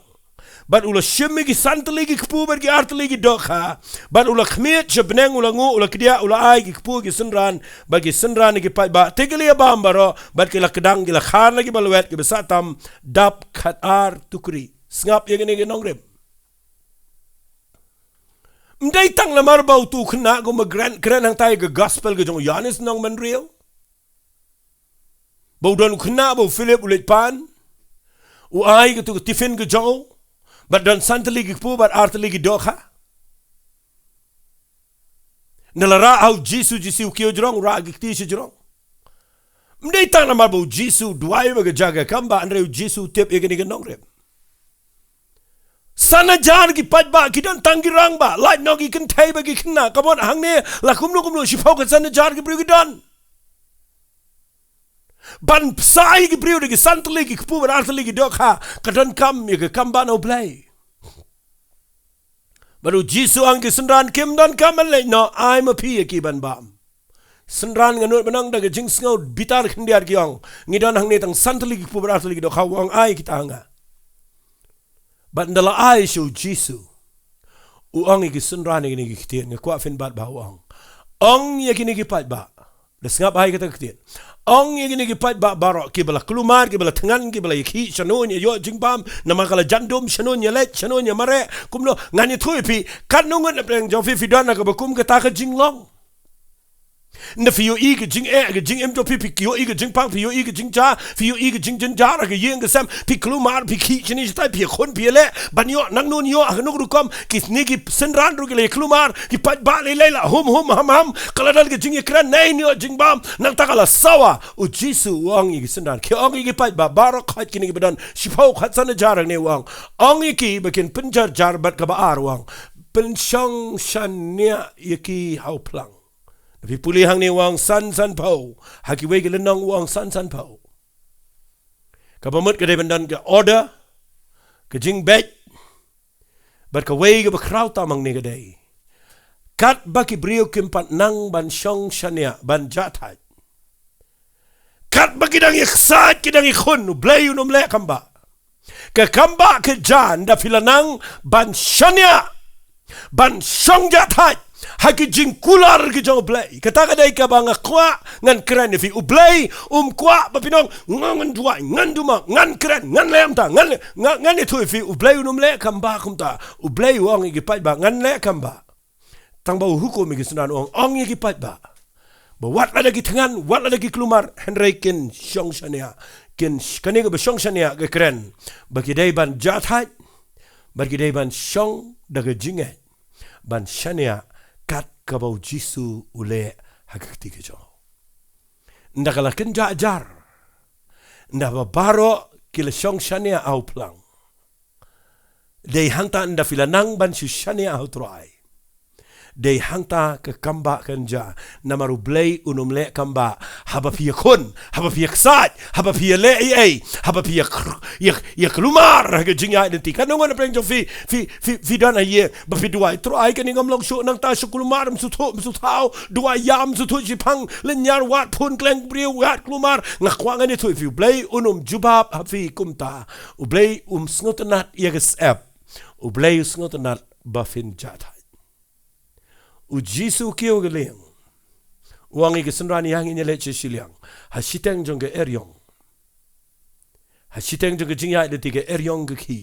Speaker 2: bat ula shimi ki santali ki kpu ber ki artali ki dokha bat ula khmiet jebneng ula ngu ula kedia ula ai ki kpu ki senran bagi senran ki pai ba tegeli ba ambaro bat ki la kedang ki la khan lagi balwet ki besatam dap khatar tukri Sngebha ye ni nongrem mdai tang la mar ba tu khna go ma grand hang tai ga gospel ga jong Yanis nong man real bo don khna bo Philip ulet pan u ai ga tu tifin ga jong but dan santali ki pu but artali ki dokha nalara au jisu kio jrong ra ki ti jrong mdei tang na marbo jisu duai ba jaga kamba andre jisu tip ye ni nongrem sana jar ki pat ba ki don tangi rang ba light no ki kan thai ba ki khna kabon hang ne la kumlo shifau ka sana jar ki bru ki don ban sai ki brio ki santli ki pu artli ki dokha kadan kam ye kam ban Blei baru Jisu ang ki senran kim dan kam le no I'm a pi ki ban bam senran nganut benang daga jing sngo bitar khendiar kiong ngidon hang ni tang santli ki pu artli ki dokha wang ai kita anga ban dala ai shu Jisu uang ki senran ni ki kitian ngakwa fin bat ba uang ong ye kini ki pat ba desngap ai kata kitian ong ye kini ki pat ba barok ki bala kelumar ki bala tengan ki bala ki shanun ye yo jingbam nama kala jandum shanun ye let shanun ye mare kumno ngani thui pi kan nungun apreng jofi fidana ka bakum ka ta ka jinglong na fiyo i ka jing ka jing em to pi yo i ka jing pang fiyo i ka jing ja fiyo i ka jing jin ja ra ka yeng ka sam pi kelumar pi ki chini tai pi khon pi le ban yo nang nun yo ha nuk rukom ki ni ki senran ru ki le kelumar ki pat ba le la hum ham kaladal ka jing ekran nei yo jing bam nang ta kala sawa u Jisu wang i ki senran ki ong i ki pat ba barok khat ki ni ki badan shipau khat san jar ne wang ong i ki bakin penjar jar bat ka ba ar wang penshong shania i ki hau plang Tapi pulih hang ni wang san pau. Haki wei ke lenong wang san pau. Kapamut ke depan ke order. Ke jing bet. Bat ke wei ke bakrau tamang ni ke day. Kat baki brio kimpat nang ban shong shania ban jatat. Kat baki dang iksat ke dang ikhun. Blei unum le kamba. Ke kamba ke jan da filanang ban shania. Ban shong jatat. Haki jing kular ke jong Blei. Kata kadai ka bang kwa ngan keren fi Blei kwa bapinong ngan duai ngan duma ngan keren ngan lem ta ngan itu fi Blei unum le kamba kumta Blei wong igi pat ba ngan le kamba tang bau hukum igi sunan ong igi pat ba wat ada ki tengan wat ada ki kelumar Henry kin shong shania kin kani ke shong shania ke keren bagi dai ban jatai bagi dai ban shong daga jinget ban shania kat kabau Jisu ule hakati ke jo ndakala ken jajar ndaba baro kila shong shania au plang dei hangta nda filanang ban shania au trai dei hangta ke kamba kenja namaru Blei unum le kamba haba pia kun haba pia ksat haba pia le ai haba pia ya kelumar ke jinga identiti kan ngon preng jo fi dan ye ba fi duai trai kan ngam long shu nang ta sukulumar msu thau duai yam su thu jipang lenyar wat phun kleng brio wat kelumar ngakwang ani thu fi Blei unum jubab hafi kumta Blei snotanat yeges app Blei snotanat bafin jata Jisu kio geleng wangi ke senrani yang ini le Shillong hasiteng jong ke eryong hasiteng jong ke jingya de ke eryong ke ki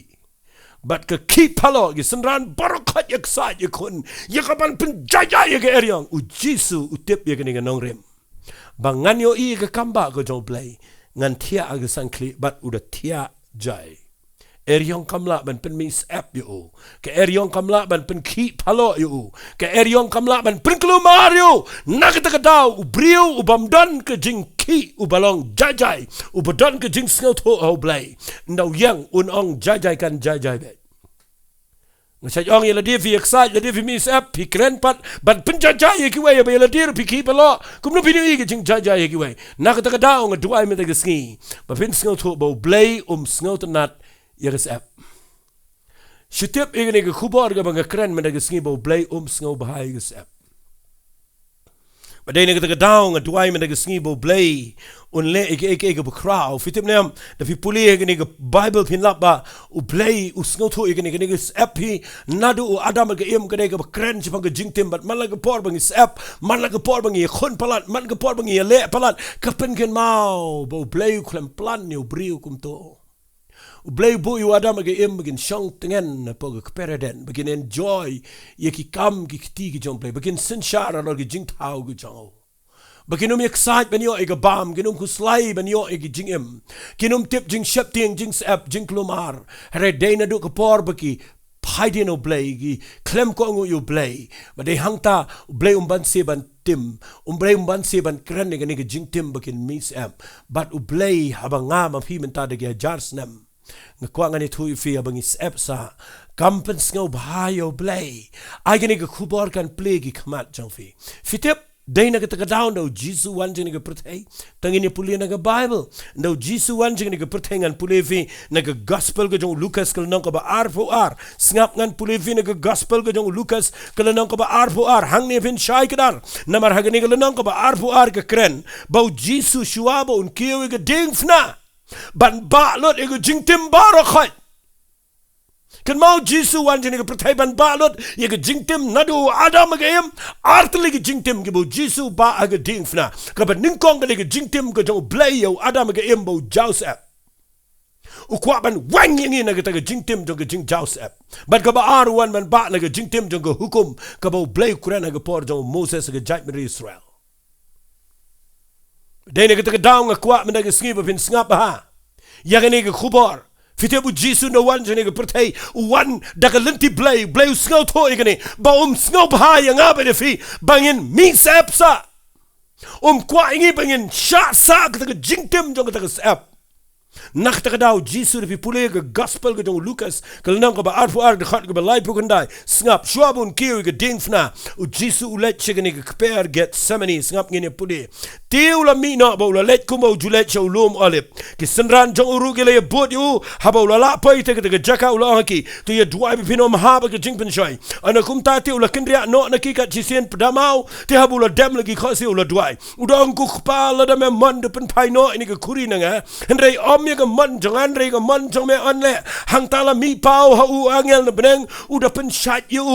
Speaker 2: bat ke ki palo ke senran barakat yak sa yakun yakapan penjaya ke eryong Jisu utip ye ke Nongkren bangan yo i ke kamba ke jong Blei ngan tia ag sankli bat udah tia jai Eryong kamla ban pen mis app yo ke eryong kamla ban pen ki palo yo ke eryong kamla ban pen kelumar yo nak ta kadau brio ubamdan ke jing ki ubalong jajai ubadan ke jing sngo tho Blei ndau yang ong jajai kan jajai bet ngasai ong yela dia fi excited dia fi mis app pi kren pat ban pen jajai ki we ya la dia pi ki palo kumno pi ni ke jing jajai ki we nak ta kadau ngadua me ta ski ba pen sngo tho Blei sngo tanat Yeres app. Setiap ingin ke kubar ke bangga keren mendaga sengi bau Blei sngewbha yeres app. Badai ni kita kedau ngaduai mendaga sengi bau Blei unle eke bekrau. Fitip nem tapi pulih ke ni ke Bible pinlap ba Blei sngew eke ni app hi nadu adam ke im ke ni ke keren cipang ke jingtim bat man la ke por bangi app man la ke por bangi khon palat man ke por bangi le palat kapen ken mau bau Blei klem plan ni briu kumto. Blei bu yu adam ke im begin shong tengen po ke P.R.Diengdoh begin enjoy ye ki kam ki ti ki jong Blei begin sinshara lo ki jing tau ki jong begin excite ben yo e ke bam ginum ku slai ben yo e ki jing im ginum tip jing shep ting jing sap jing klumar re deina du ke por beki P.R.Diengdoh Blei ki klem ko ngu yu Blei ba de hangta Blei ban se ban tim Blei ban se ban kren ne ke jing tim begin mis app but Blei habanga ma phi menta de ge jars nem ngakwangan itu fi abangi app sa Pynsngewbha yo Blei ai gani ke kubar kan play ki khamat jong fi fitip Day na kita down daw Jesus wan jeng naga pertai tangin ni puli naga Bible daw Jesus wan jeng naga pertai ngan puli fi naga gospel ke jong Lucas kal nong ka ba R4R ngap ngan puli fi naga gospel ke jong Lucas kal nong ka ba R4R hang ni fin shai kedar namar hagani kal nong ka ba R4R ke kren bau Jesus shua ba un kieu ke ding fna ban ba lot e jing tim barakhai kan mau Jesus wan jeng naga pertai ban ba lot ye ke jing tim nadu adam agam artli ke jing tim ke bau Jesus ba aga ding fna ka ba ning kong ke jing tim ke jong Blei yo adam agam bau Joseph ukwa ban wang yang na ke jing tim jong ke jing Joseph ban ka ba arwan ban ba na ke jing tim jong ke hukum ka bau Blei kuran aga por jong Moses ke jait mi Israel dai na ke daung akwa men ke sngiba pin ngap ha ya ke ke khubar Fitebu Jesus no wan jene ke pertai wan dakalenti Blei usngau tho igani ba snau bha yang abe de fi bangin mi sapsa kwa ingi bangin sha sa ke jingtem jong ke sap nak ta daw Jesus fi pule ke gospel ke jong Lucas ke nang ka ba R4R de khat ke ba lai pukandai ngap shwabun kiu ke dingfna Jesus ulet chigani ke per get semani ngap ngene pule tiu la mi na ba la let kumo julet show lum olip ki senran jong uru ke le bot yu ha ba la pai te ke jaka ula ki tu ye duai bi pino ma ba ke jingpen shoi ana kum ta tiu la kendria no na ki ka jisen padamau te ha la dem lagi khasi ula duai udang ku kpa la da me mon de pen pai no ini ke kuri na nga henrei om ye ke mon jangan rei ke mon jong me on le hang ta la mi pau ha u angel na beneng uda pen shat yu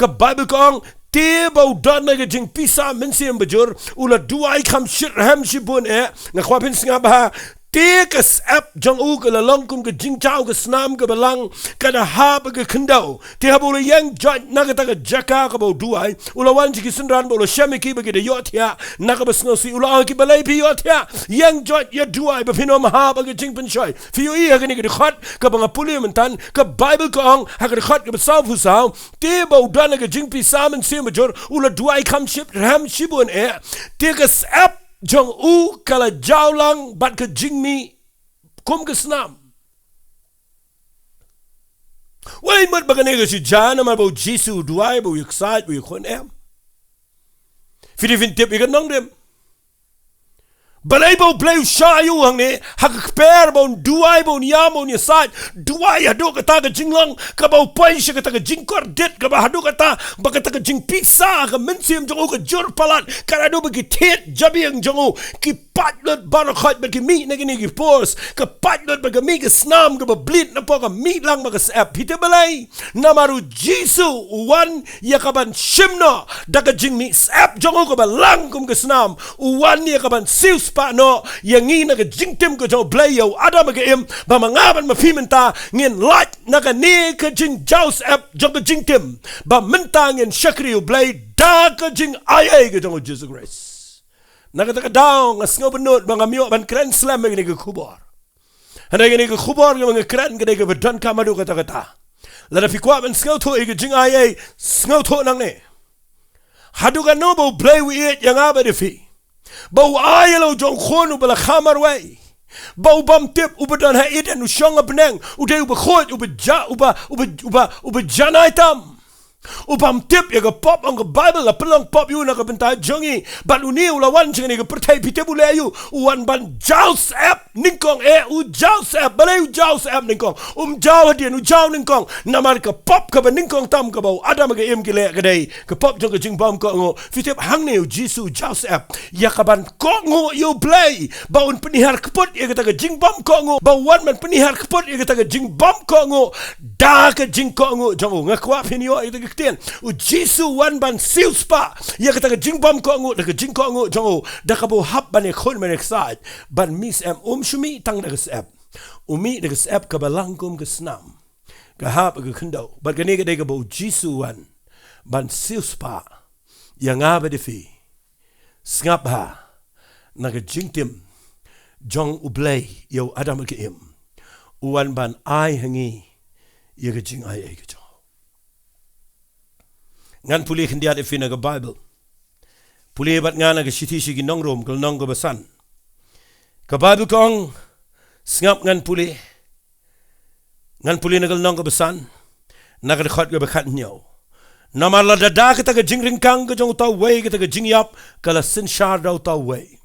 Speaker 2: ke bible kong te bau dan na ke jing pisa mensim bajur ula duai kham shit ham shibun na khwa Pynsngewbha te ke sap jong u ke lalong kum ke jing chau ke snam ke balang kada ha ba ke kendau te ha bula yang jat na ke ta ke jaka ke bau duai ula wan ji ki senran bula shamiki ba ke de yot ya na ke basngo si ula ki balai pi yot ya yang jat ya duai ba pino ma ha ba ke jing pen shoi fi yo i ha ke ni ke khat ke ba puli mentan ke bible kong ha ke khat ke sau fu sau te bau dan na ke jing pi samen sim bajur ula duai kham ship ram shibun te ke sap jong u kala jaulang bat ke jingmi kum ke snam wai mat bagane ke si jana ma bau Jesus duai bau excited bau khon fidi fin tip ikan Nongkren balai bau Blei shayu hang ne hak per bau duai bau niam bau ni sat duai hadu kata ke jinglong ka bau pai shi kata ke jingkor det ka ba hadu kata ba kata ke jing pizza ka mensim jong ke jur palat ka adu bagi tet jabiang jong ki patlot barakhat bagi mi na gini ki pos ka patlot bagi mi ke snam ka ba blit na po ka mi lang ba ka sap hite balai namaru Jesus wan ya ka ban shimno da ka jing mi sap jong ka ba lang kum ke snam wan ya ka ban sius pa no yang ngi na ke jingtim ko jong Blei yo adam ke im ba mangaban ma pimenta ngin lat na ka ni ke jing Joseph jong ke jingtim ba menta ngin shakri Blei da ke jing ai ke jong Jesus Christ na ka daw nga sngo benut ba ngamyo ban kren slam ngini ke khubor handa ngini ke khubor ng kren ke ke bedan kamadu kata la da fikwa ban sngo to ke jing ai sngo to nang ne hadu ka no bo Blei wi it yang aba de fi bau ayelo jong khonu bala khamar wai bau bam tip ubadan ha iden ushong abneng ude ubkhot uba janaitam ubam tip ya ga pop ang Bible la pelong pop yu na ka benta jongi ban uni ula wan jeng ni ka pertai pite bule yu wan ban Joseph ningkong u Joseph balai u Joseph ningkong jaw hadian jaw ningkong namar ka pop ka ban ningkong tam ka bau adam ga em gile ga dai ka pop jong ka jing bam ko ngo fitep hang ne u Jesus Joseph ya ka ban ko ngo yu Blei baun penihar kepot ya ka jing bam ko ngo bawan man penihar kepot ya ka jing bam ko ngo da ka jing ko ngo jong ngakwa pinyo ita ten u Jesus wan ban siuspa ya kata jing bam ko ngut da jing ko ngut jong da ka bo hab ban e khon men excited ban mis am shumi tang da sap umi da sap ka balang kum ka snam ka hab ka khndo ba ka ne ka de ka bo Jesus wan ban siuspa ya nga ba de fi ngap ha na ka jing tim jong u Blei yo adam ka im wan ban ai hangi ya ka jing ai ka ngan puli khindia de fina ga Bible puli bat ngana ga shiti shi gi nongrom kal nong ga basan ka Bible kong ngap ngan puli na gal nong ga basan na ga khot ga bakhat nyaw Nama la dada kita ke jing ringkang ke jong tau wei kita ke jing yap kala sin shar dau tau wei.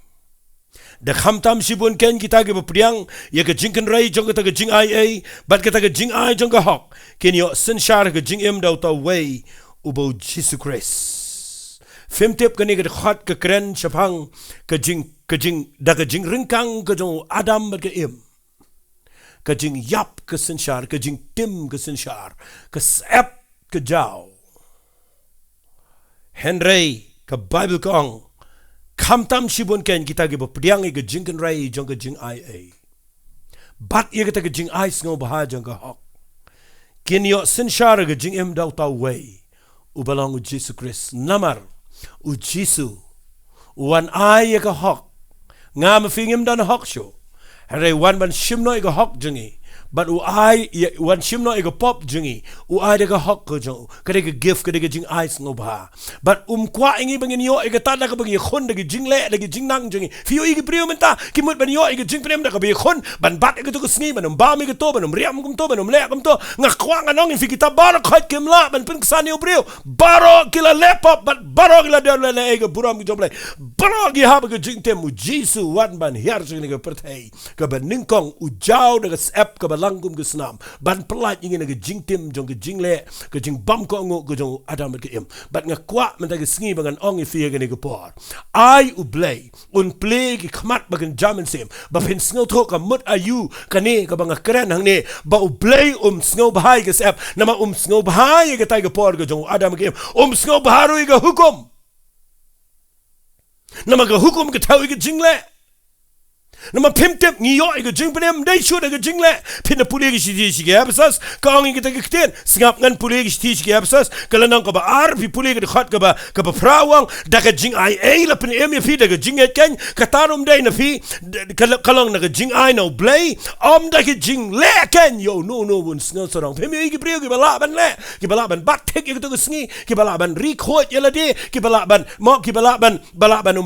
Speaker 2: Da khamtam sibun ken kita ke bepriang ya ke jing ken rai jong kita ke jing ai bat kita ke jing ai jong ke hok ken yo sin shar ke jing em dau tau wei ubo Jesus Christ. Femtep ke ni ke khat ke kren chapang ke jing da ke jing ringkang ke jong Adam ke em. Ke jing yap ke sin shar ke jing tim ke sin shar ke sep ke jau. Henry ke Bible kong kamtam sibun ken kita ke bepriang ke jing ken rai jong ke jing ai bat ye kita ke jing ai sngo bah jong ke hok kin yo sin shar ke jing em dau tau wei u belong u Jesus Christ namar u Jesus wan ai ye ke hok ngam fingim dan hok sho hare wan ban shimno ke hok jengi but u ai wan shimno ke pop jengi u ai de ke hok ko jong kade ke gift kade ke jing ai sngo bah but kwa ingi bangin yo ke tada ke bangi khon de ke jing le de ke jing nang jengi fi yo ke brio menta ki mut ban yo ke jing prem de ke bi khon ban bat ke to ke sngi ban ba mi ke to ban riam kum to ban le kum to nga kwa nga nong fi kita bar khat kem la ban pin ksani yo brio baro kila lepop but baro kila de le ke buram ki joble baro ki ha ke jing tem u Jesus wan ban her jing ke perthai ke ban ningkong u jaw de ke app ke langkum ke snam ban pelat ingin ke jing tim jong ke jing le ke jing bam ko ngo ke jong Adam ke em bat nga kwa men ke sngi bangan ong fi ke ne ke por ai u Blei un play ki khmat bagan jaman sem ba pin sngo tho ka mut ayu ka ne ka banga kren hang ne ba u Blei sngo bahai ke sep nama sngo bahai ke tai ke por ke jong Adam ke em sngo baharu ke hukum nama ke hukum ke tau ke jing le nama pimtep ngiyo ke jing penem dai shu de ke jing le pin puli ke sidi ke absas ka ong ke ke kten singap ngan puli ke sidi ke absas kala nang ka ba ar pi puli ke khat ka ba prawang da ke jing ai la pin em fi de ke jing et ken ka tarum dai na fi kalong na ke jing ai no Blei da ke jing le ken yo no bun sngo sorong pem ke brio ke bala ban le ke bala ban bat tek ke to ke sngi ke bala ban ri khot yela de ke bala ban mo ke bala ban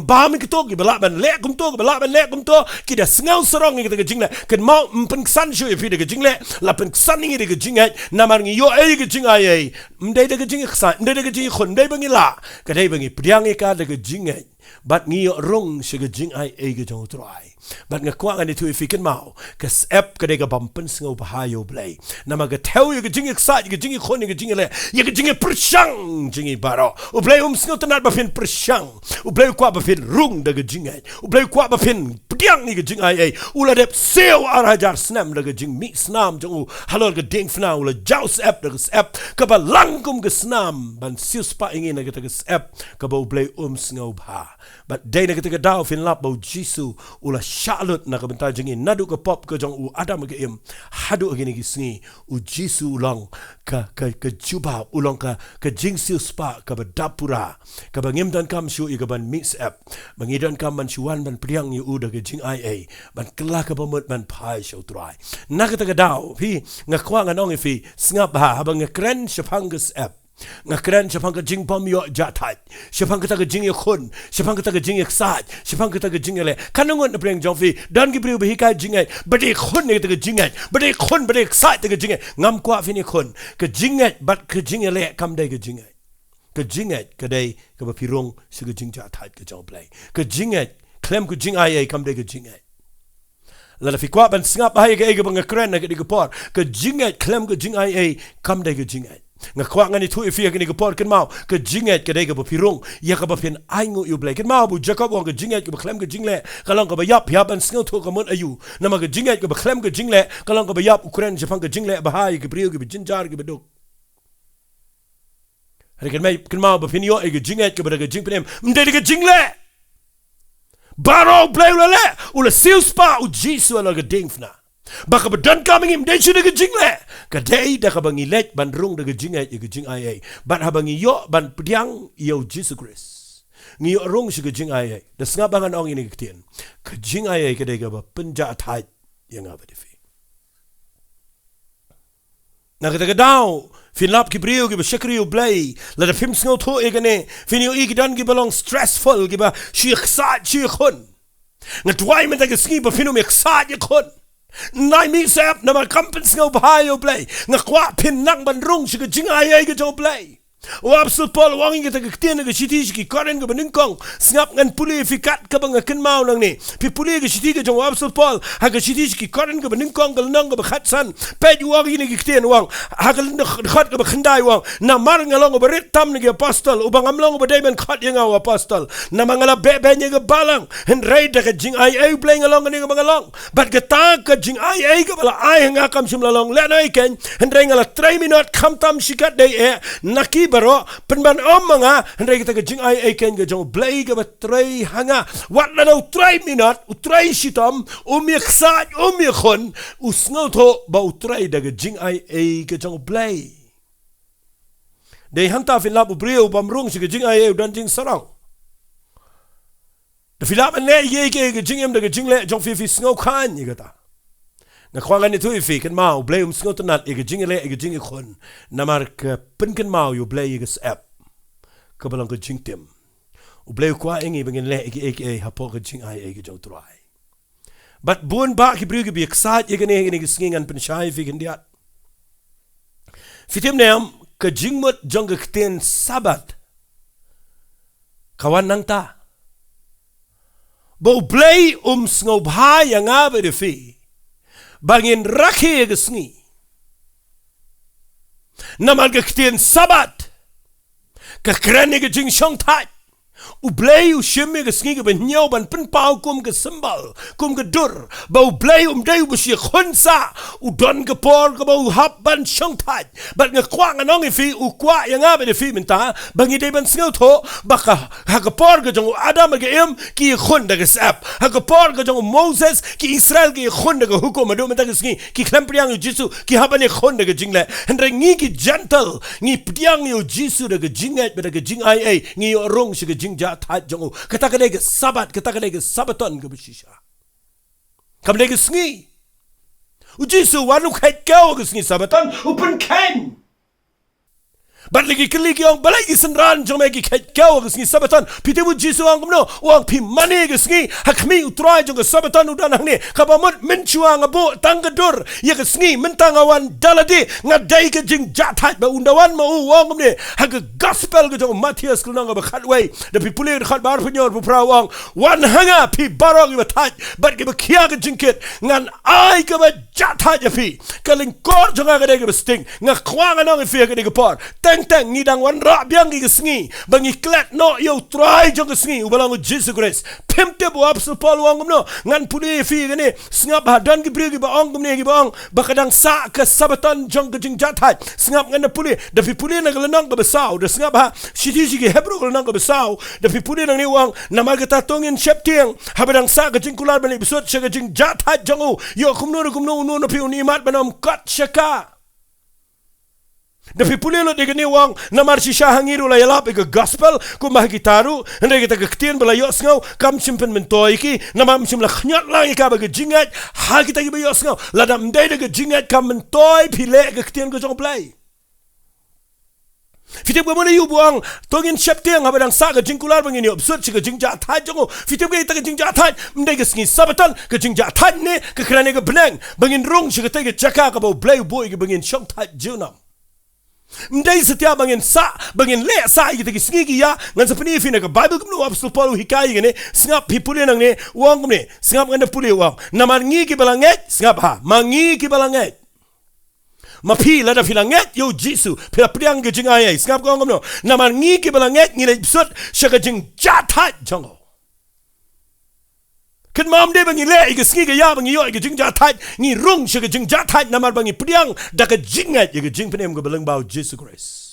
Speaker 2: ba mi ke to ke bala ban le kum to ke bala ban le kum to kita sengau serong kita ke jingle ken mau pengsan shu fi de ke jingle la pengsan ni de ke jingle namar ngi yo ke jing ai mdai de ke jing khsa mdai de ke jing khon dai bangi la ke dai bangi priang ka de ke jingle bat ngi yo rong she ke jing ai ke jong trai bat nga kwa ngani tu fi ken mau ke app ke de ke bam Pynsngewbha bah yo Blei nama ke teu ye ke jing khsa ke jing khon ke jing le ye ke jing persang jing baro u Blei sngo tanat ba fin persang u Blei kwa ba fin rung de ke jing ai u Blei kwa ba fin yang ni ke jing ai ula dep seo arajar snam de ke jing mi snam jong halor ke ding fna ula jaus app de ke app ke ba langkum ke snam ban sius pa ingin ke ke app ke ba Blei sngo but dai na ke daw fin lap ba Jesus ula shalut na ke benta jing nadu ke pop ke jong u Adam ke im hadu ke ni sngi u Jesus ulang ke juba ulang ke jing sius pa ke ba dapura ke ba ngim dan kam shu ke ban mix app bangidan kam man shuan ban priang yu u de ke jing ai ban kela ke pamut ban pai show try na ke daw pi ngakwa nganong fi snga ba ba ngakren shapangus app ngakren shapang ke jing pam yo jatat shapang ke ta ke jing khun shapang ke ta ke jing sat shapang ke ta ke jing le kanongon preng jong fi dan ki priu bi ka jing ai bade khun ne ta ke jing ai bade khun bade sat ta ke jing ai ngam kwa fi ni khun ke jing ai bat ke jing le kam dai ke jing ai ke jing ai ke dai ke ba pirong su ke jing jatat ke jong Blei ke jing ai klem ke jing ai kam dai ke jing ai la fi kwa ban singap ai ke bang kren na ke di ke por ke jing ai klem ke jing ai kam dai ke jing ai nga kwa ngani tu ifi ke ni ke por ken mau ke jing ai ke dai ke ba pirong ya ke ba pin ai ngu yu Blei ken mau bu Jacob wong ke jing ai ke ba klem ke jing le kalong ke ba yap ban singau tu ke mon ayu nama ke jing ai ke ba klem ke jing le kalong ke ba yap Ukraine Japan ke jing le ba hai ke priu ke ba jinjar ke ba dok hari ken mau ba pin yo ke jing ai ke ba ke jing pinem mde ke jing le baro Blei le ula sius pa u Jesus ala ke ding fna baka bedan kaming im dai sudah ke jing le ka dai da ka bangi let ban rung da ke jing ai ke jing ai ban ha bangi yo ban pdiang yo Jesus Christ ngi rung shi ke jing ai da snga bangan ong ini ke tien ke jing ai ke dai ka ba penja thai yang apa di fi na ka daw fin lap ki brio ki ba shakri u Blei la da film sngo tho e ne fin yo ik dan ki belong stressful ki ba shi khsa chi khon nga twai men da ke ski ba finu me khsa ye khon nai mi sep na ma Pynsngewbha yo Blei nga kwa pin nang ban rung shi ke jing ai ke jo Blei Wapsul Paul wangi kita ketian ke siti ki koren ke beningkong sngap ngan puli fikat ke bang ken mau nang ni pi puli ke siti ke jong wapsul Paul ha ke siti ki koren ke beningkong ke nang ke khat san pe wangi ni ketian wang ha ke khat ke khandai wang na mar ngalong berit tam ni apostol ubang amlong bedai men khat yang apostol na mangala be nya ke balang hen raid ke jing ai Blei ngalong ni ke bangalong bat ke ta ke jing ai ke bala ai nga kam sim lalong le nai ken hen rai ngala 3 minute kam tam sikat dei naki baro penban omanga hendai kita ke jing ai ken ke jong Blei ke batrai hanga wat la no 3 minute utrai sitam khsat khon usngo tho ba utrai da ke jing ai ke jong Blei dei hanta filap brio bamrung si ke jing ai dan jing sarang de filap ne ye ke jing em da ke jing le jong fi sngo khan ye kata na kwangan itu ifi kan mau Blei sngot nat e ke jing le e ke jing khon namar ke pen kan mau yo Blei ke app ke balang ke jing tem u Blei kwa engi bengin le e hapo ke jing ai ke jong trai but bun ba ki bru ke bi excited ye ke ne ke skingan pen shai fi kan dia fitim nem ke jing mot jong ke ten sabat kawan nang ta bo Blei snghwbha yang abe de fi bangin rakhi ke sngi namal ke ten sabat ke krane ke jing shong thai u Blei u shime ke sngi ke benyo ban pen pau kum ke sembal kum ke dur ba u Blei dei bu shi khonsa u don ke por ke ba u hap ban shong thai bat nge kwang anong ifi u kwa yang abe de fi menta bangi dei ban sngo tho baka ha ke por ke jong adam ke em ki khon da ke sap ha ke por ke jong Moses ki Israel ki khon da ke hukum ado menta ke sngi ki klampriang jisu ki habane khon da ke jingle hendre ngi ki gentle ngi pdiang yo jisu da ke jinget ba da ke jing ai ngi yo rong shi ke jing ja thai jong kata ke sabat kata ke sabaton ke bishisha kam le ke sngi u jisu wanu khat kau ke sngi sabaton u pen ken bat lagi keli ki ong balai ki senran jong me ki khat kau ke sngi sabaton pite bu jisu ang no wang pi mane ke sngi hakmi utrai jong ke sabaton udan hang ne kabamut menchua ngabo tang ke dur ye ke sngi mentang awan daladi ngadai ke jing ja thai ba undawan ma u wang ne ha ke gospel ke jong Matthias kulnang ba khatway de pi pule khat bar punyor bu prawang wan hanga pi barong ba thai bat ke ba khia ke jingkit ngan ai ke ba ja thai ya pi kaling kor jong ga de ke sting nga kwang anong fi ke de por teng ngidang wan ra biang ki sngi bangi klat no yo try jong sngi ubalang Jesus Christ pemte bo apsul Paul wang no ngan puni fi gane snap ha dan ki bri ki ba ong ne ki ba ong bakadang sa ke sabaton jong ke jing jathat snap ngan puli da fi puli na galanang ba sao da snap ha shiti ki hebro galanang ba sao da fi puli nang ni wang namal ka tatongin sheptiang habadang sa ke jing kular bani bisot ke jing jathat jong yo kumno no pi unimat banom kat shaka Dapi pulilo de gani wang namar shisha hangiru la yalap ke gospel ku mahgitaru hande kita ketian bela yos ngau kam simpen mentoi ki namam sim la khnyat la ka ba ke jingat ha kita ki ba yos ngau la dam dei de ke jingat kam mentoi pile ke ketian ke jong Blei fitip ke mana yu buang tongin sheptiang habadang sa ke jingkular bangini obsut ke jingja thai jongo fitip ke ta ke jingja thai mdei ke sngi sabatan ke jingja thai ne ke krane ke benang bangin rong ke ta ke jaka ka ba Blei boy ke bangin shong thai junam Mdai setiap bangin sa bangin le sa kita ki sngi ki ya ngan sapni fi na ka Bible kumno apostol Paul hikai gane sngap pipuli nang ne wang kumne sngap ngan puli wang namar ngi ki balanget sngap ha mangi ki balanget mapi la da filanget yo jisu pila priang ke jingai sngap kong kumno namar ngi ki balanget ngi le sut shaka jing jatat jongo Kan mam de bangi le ke sngi ke ya bangi yo ke jing ja thai ni rung she ke jing ja thai namar bangi priang da ke jingat ye ke jing penem ke belang bau Jesus Christ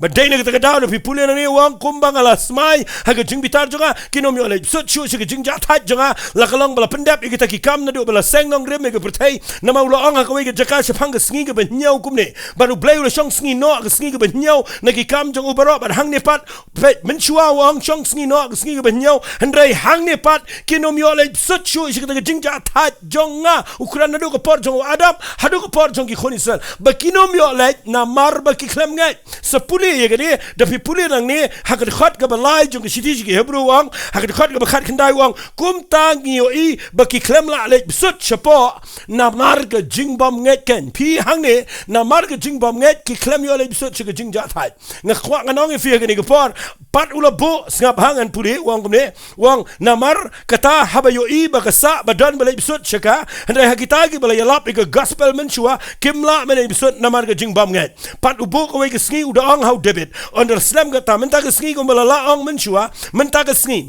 Speaker 2: But day na kita down pi puli na ni wang kumbang ala smai ha ke jing bitar jonga kinom yo le sut chu she ke jing ja thai jonga la kalong bala pendap kita ki kam na do bala seng nong rem ke pertai na mau lo ong ha ke jaka she phang ke sngi ke ben nyau kumne baru Blei lo shong sngi no ke sngi ke ben nyau na ki kam jong ubaro ban hang ne pat pet men chua wang shong sngi no ke sngi ke ben nyau hendrai hang ne pat kinom yo le sut chu she ke jing ja thai jonga ukuran na do ke por jong adam ha do ke por jong ki khonisal ba kinom yo le na mar ba ki klem ngai sepuli puli ye gani da pi puli nang ni hakat khat ka balai jong siti ji hebru wang hakat khat ka khat khandai wang kum tang yo I baki klem la le sut chapo na mar ka jingbom nget ken pi hang ni na mar ka jingbom nget ki klem yo le sut ka jing ja thai nga khwa nga nong fi gani ka por pat ula bo ngap hangan puli wang kumne wang na mar kata haba yo I ba ka sa badan bale sut chaka handai hakita ki bale yalap ka gospel menchua kimla mene sut na mar ka jingbom nget pat ubo ko we ka sngi uda ang how debit under slam ka ta menta ka sngi ko bala la ang menchua menta ka sngi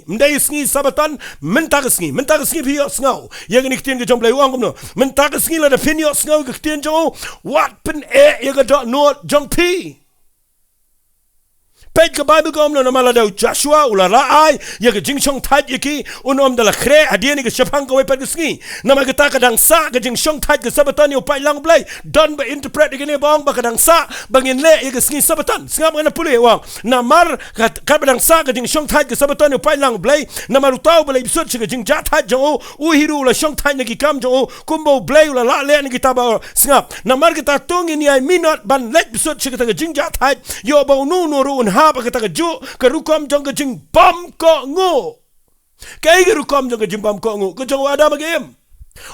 Speaker 2: mendai sngi sabatan menta ka sngi pi sngo ye gani ktien ka jom Blei wang kumno menta ka sngi la da pin yo sngo ka ktien jo wat pen ye ka dot no jong pi Pej ka Bible ko na mala daw Joshua ula raay ya ka jing chong tat yaki unom dala kre adiani ka shapang ko pej sngi na magata ka dang sa ka jing chong tat ka sabatan yo pai lang Blei don ba interpret gani bang ba ka dang sa bangin le ya ka sngi sabatan ngam ngana puli wang na mar ka dang sa ka jing chong tat ka sabatan yo pai lang Blei na marutaw Blei bisut ka jing jat tat jo u hiru ula chong tat ni kam jo kumbo Blei ula la le ni kita ba ngap na mar kita tung ni ai minot ban let bisut ka jing jat tat yo ba nu no ru ba kata ka ju ka rukom jong ka jing bam ko ngo kai ka rukom jong ka jing bam ko ngo ka jong ada magem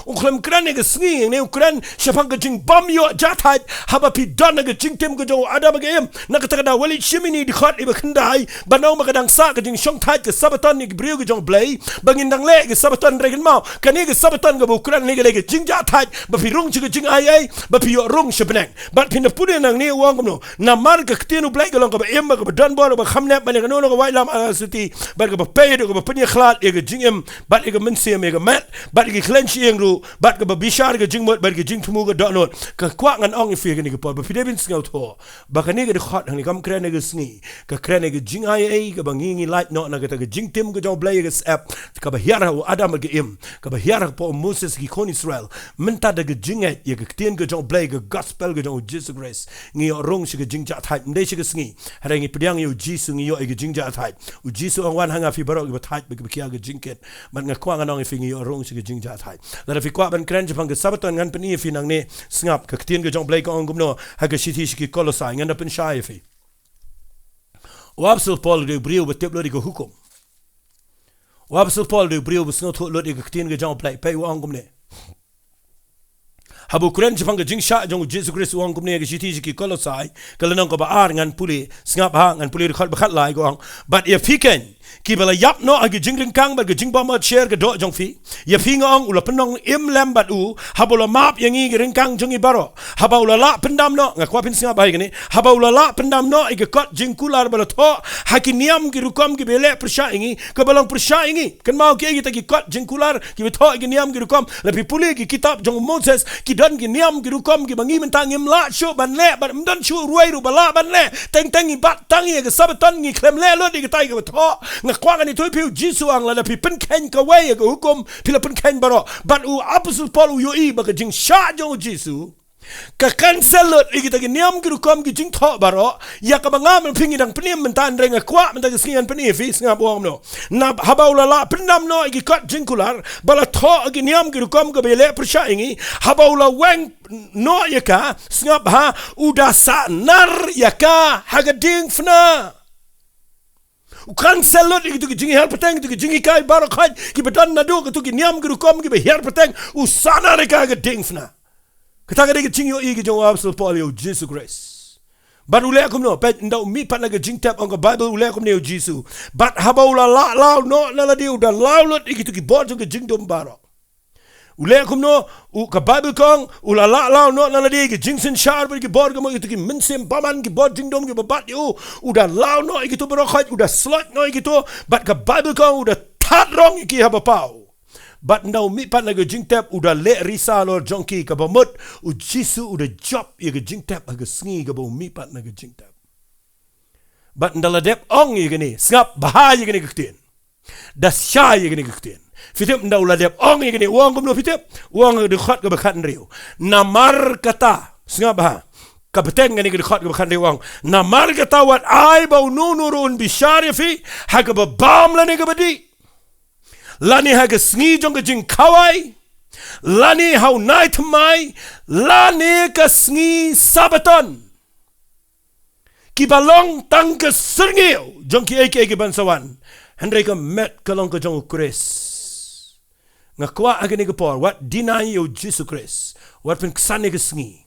Speaker 2: ukram kran ne ka sngi ne ukran shapang ka jing bam yo jatai haba pi don ka jing tem ka jong ada magem na kata da wali shimini di khat iba khandai banau makadang sa ka jing shong thai ka sabaton ni brio ka jong Blei bangin dang le ka sabaton regen mau ka ne ka sabaton ka ukran ne ka jing jatai ba pi rung chi ka jing ai ba pi yo rung shapnang ba pi na pude nang ne wang no na mar ka ktenu Blei ka long ka ba em ka ba don bo ba khamnap ba ne ka no ka wai lam suti ba ka ba pe ka ba pnya khlat e ka jing em ba ka mense me ka mat ba ka clench ru bat ka babishar ka jingmot bat ka jingtumu ka donot ka kwa ngan ong ifi ka ni ka por ba pidebin sngaw to ba ka ni ka khot hang ni kam kren ka sngi ka kren ka jing ai ka bangingi light no na ka jingtim ka jong Blei ka sap ka ba hiara wa adam ka im ka ba hiara po Moses ki kon Israel menta da ka jinget ye ka ktien ka jong Blei ka gospel ka jong Jesus grace ngi rong shi ka jingja thai ndai shi ka sngi harangi pidyang yo Jesus ngi yo ka jingja thai u Jesus ang wan hanga fi barok ka thai ba ka kia ka jingket man nga kwa ngan ong ifi ngi yo rong shi ka jingja thai la fi kwa ban kren japang ke sabaton ngan peni fi nang ne snap ka ktien ke jong Blei ka ong gumno ha ka shiti shi ki kolosai ngan pen shai fi wapsul Paul de brio betep lo di ka hukum wapsul Paul de brio besngo tho lo di ka ktien ke jong Blei pe ong gumne habu kren japang ke jing sha jong Jesus Christ ong gumne ka shiti shi ki kolosai ka lanong ka ba ar ngan puli snap ha ngan puli khot ba khat lai ko ong but if he can ki bala yap no agi jingling kang ba jing ba ma share ga do jong fi ya fi ngong ula penong im lam bat u habola map yangi ring kang jong I baro habola la pendam no nga kwa pin singa bai gani habola la pendam no igi kot jing kular bala tho hakiniam gi rukom gi bele persha ingi ka balang persha ingi kan mau ki igi ta gi kot jing kular gi tho igi niam gi rukom la pi puli gi kitab jong Moses ki don gi niam gi rukom gi bangi mentang im la shu ban le ban mdon shu ruai ru bala ban le teng teng I bat tang gi sabaton gi klem le lo di gi tai gi tho nga kwa ngani toi piu Jisu ang la pi pen ken ka wei ka hukum pila pen ken baro but u apostle Paul u yo I ba ka jing sha jong Jisu ka cancel igi ta niam gi rukom gi jing tho baro ya ka bangam pingi dang peniam mentan reng kwa menta gi singan peni fi singa bong no na habaula la pendam no igi kot jing kular bala tho gi niam gi rukom ga bele persha ingi habaula weng no ya ka singa ha uda sa nar ya ka hagading fna ukan selot itu jingi hal petang itu jingi kai barokat ki bedan nado itu ki niam ki rukom ki behar petang usana reka ke dingfna kata ke jingi yo I ki jong apostle Paul yo Jesus Christ but ule akum no pet ndau mi pat na ke jing tap on Bible ule akum ne yo Jesus but habaula la lao no la di uda laulot itu ki bod ke jing dom baro ule akum no u ka Bible kong ula la lao no la di ke jing sin shar ki bod ke mo itu ki minsim baman ki bod jing dom ki babat yo uda lao no itu barokat uda slot no itu but ka Bible kong uda tat rong ki haba pau but ndau mi pat na ke jing tap uda le risa lor jongki ka bamut u Jisu uda job ye ke jing tap ha ke sngi ka bo mi pat na ke jing tap but ndala dep ong ye ke ni ngap bah ye ke ni ktien da sha ye ke ni ktien fitep ndau la dep ong ye ke ni wong gum no fitep wong de khat ka ba khat riu namar kata ngap ha ka beteng ngani ke khat ka ba khat riu wong namar kata wat ai ba nu nurun bishar fi ha ka ba bam la ne ka badi lani ha ka sngi jong ka jing kawai lani hau night mai lani ka sngi sabaton kibalong tang ke serngeu jong ki eke bansawan Henry ka met kalong ka jong Chris ngakwa agani ka por what deny you Jesus Christ what pen ksane ka sngi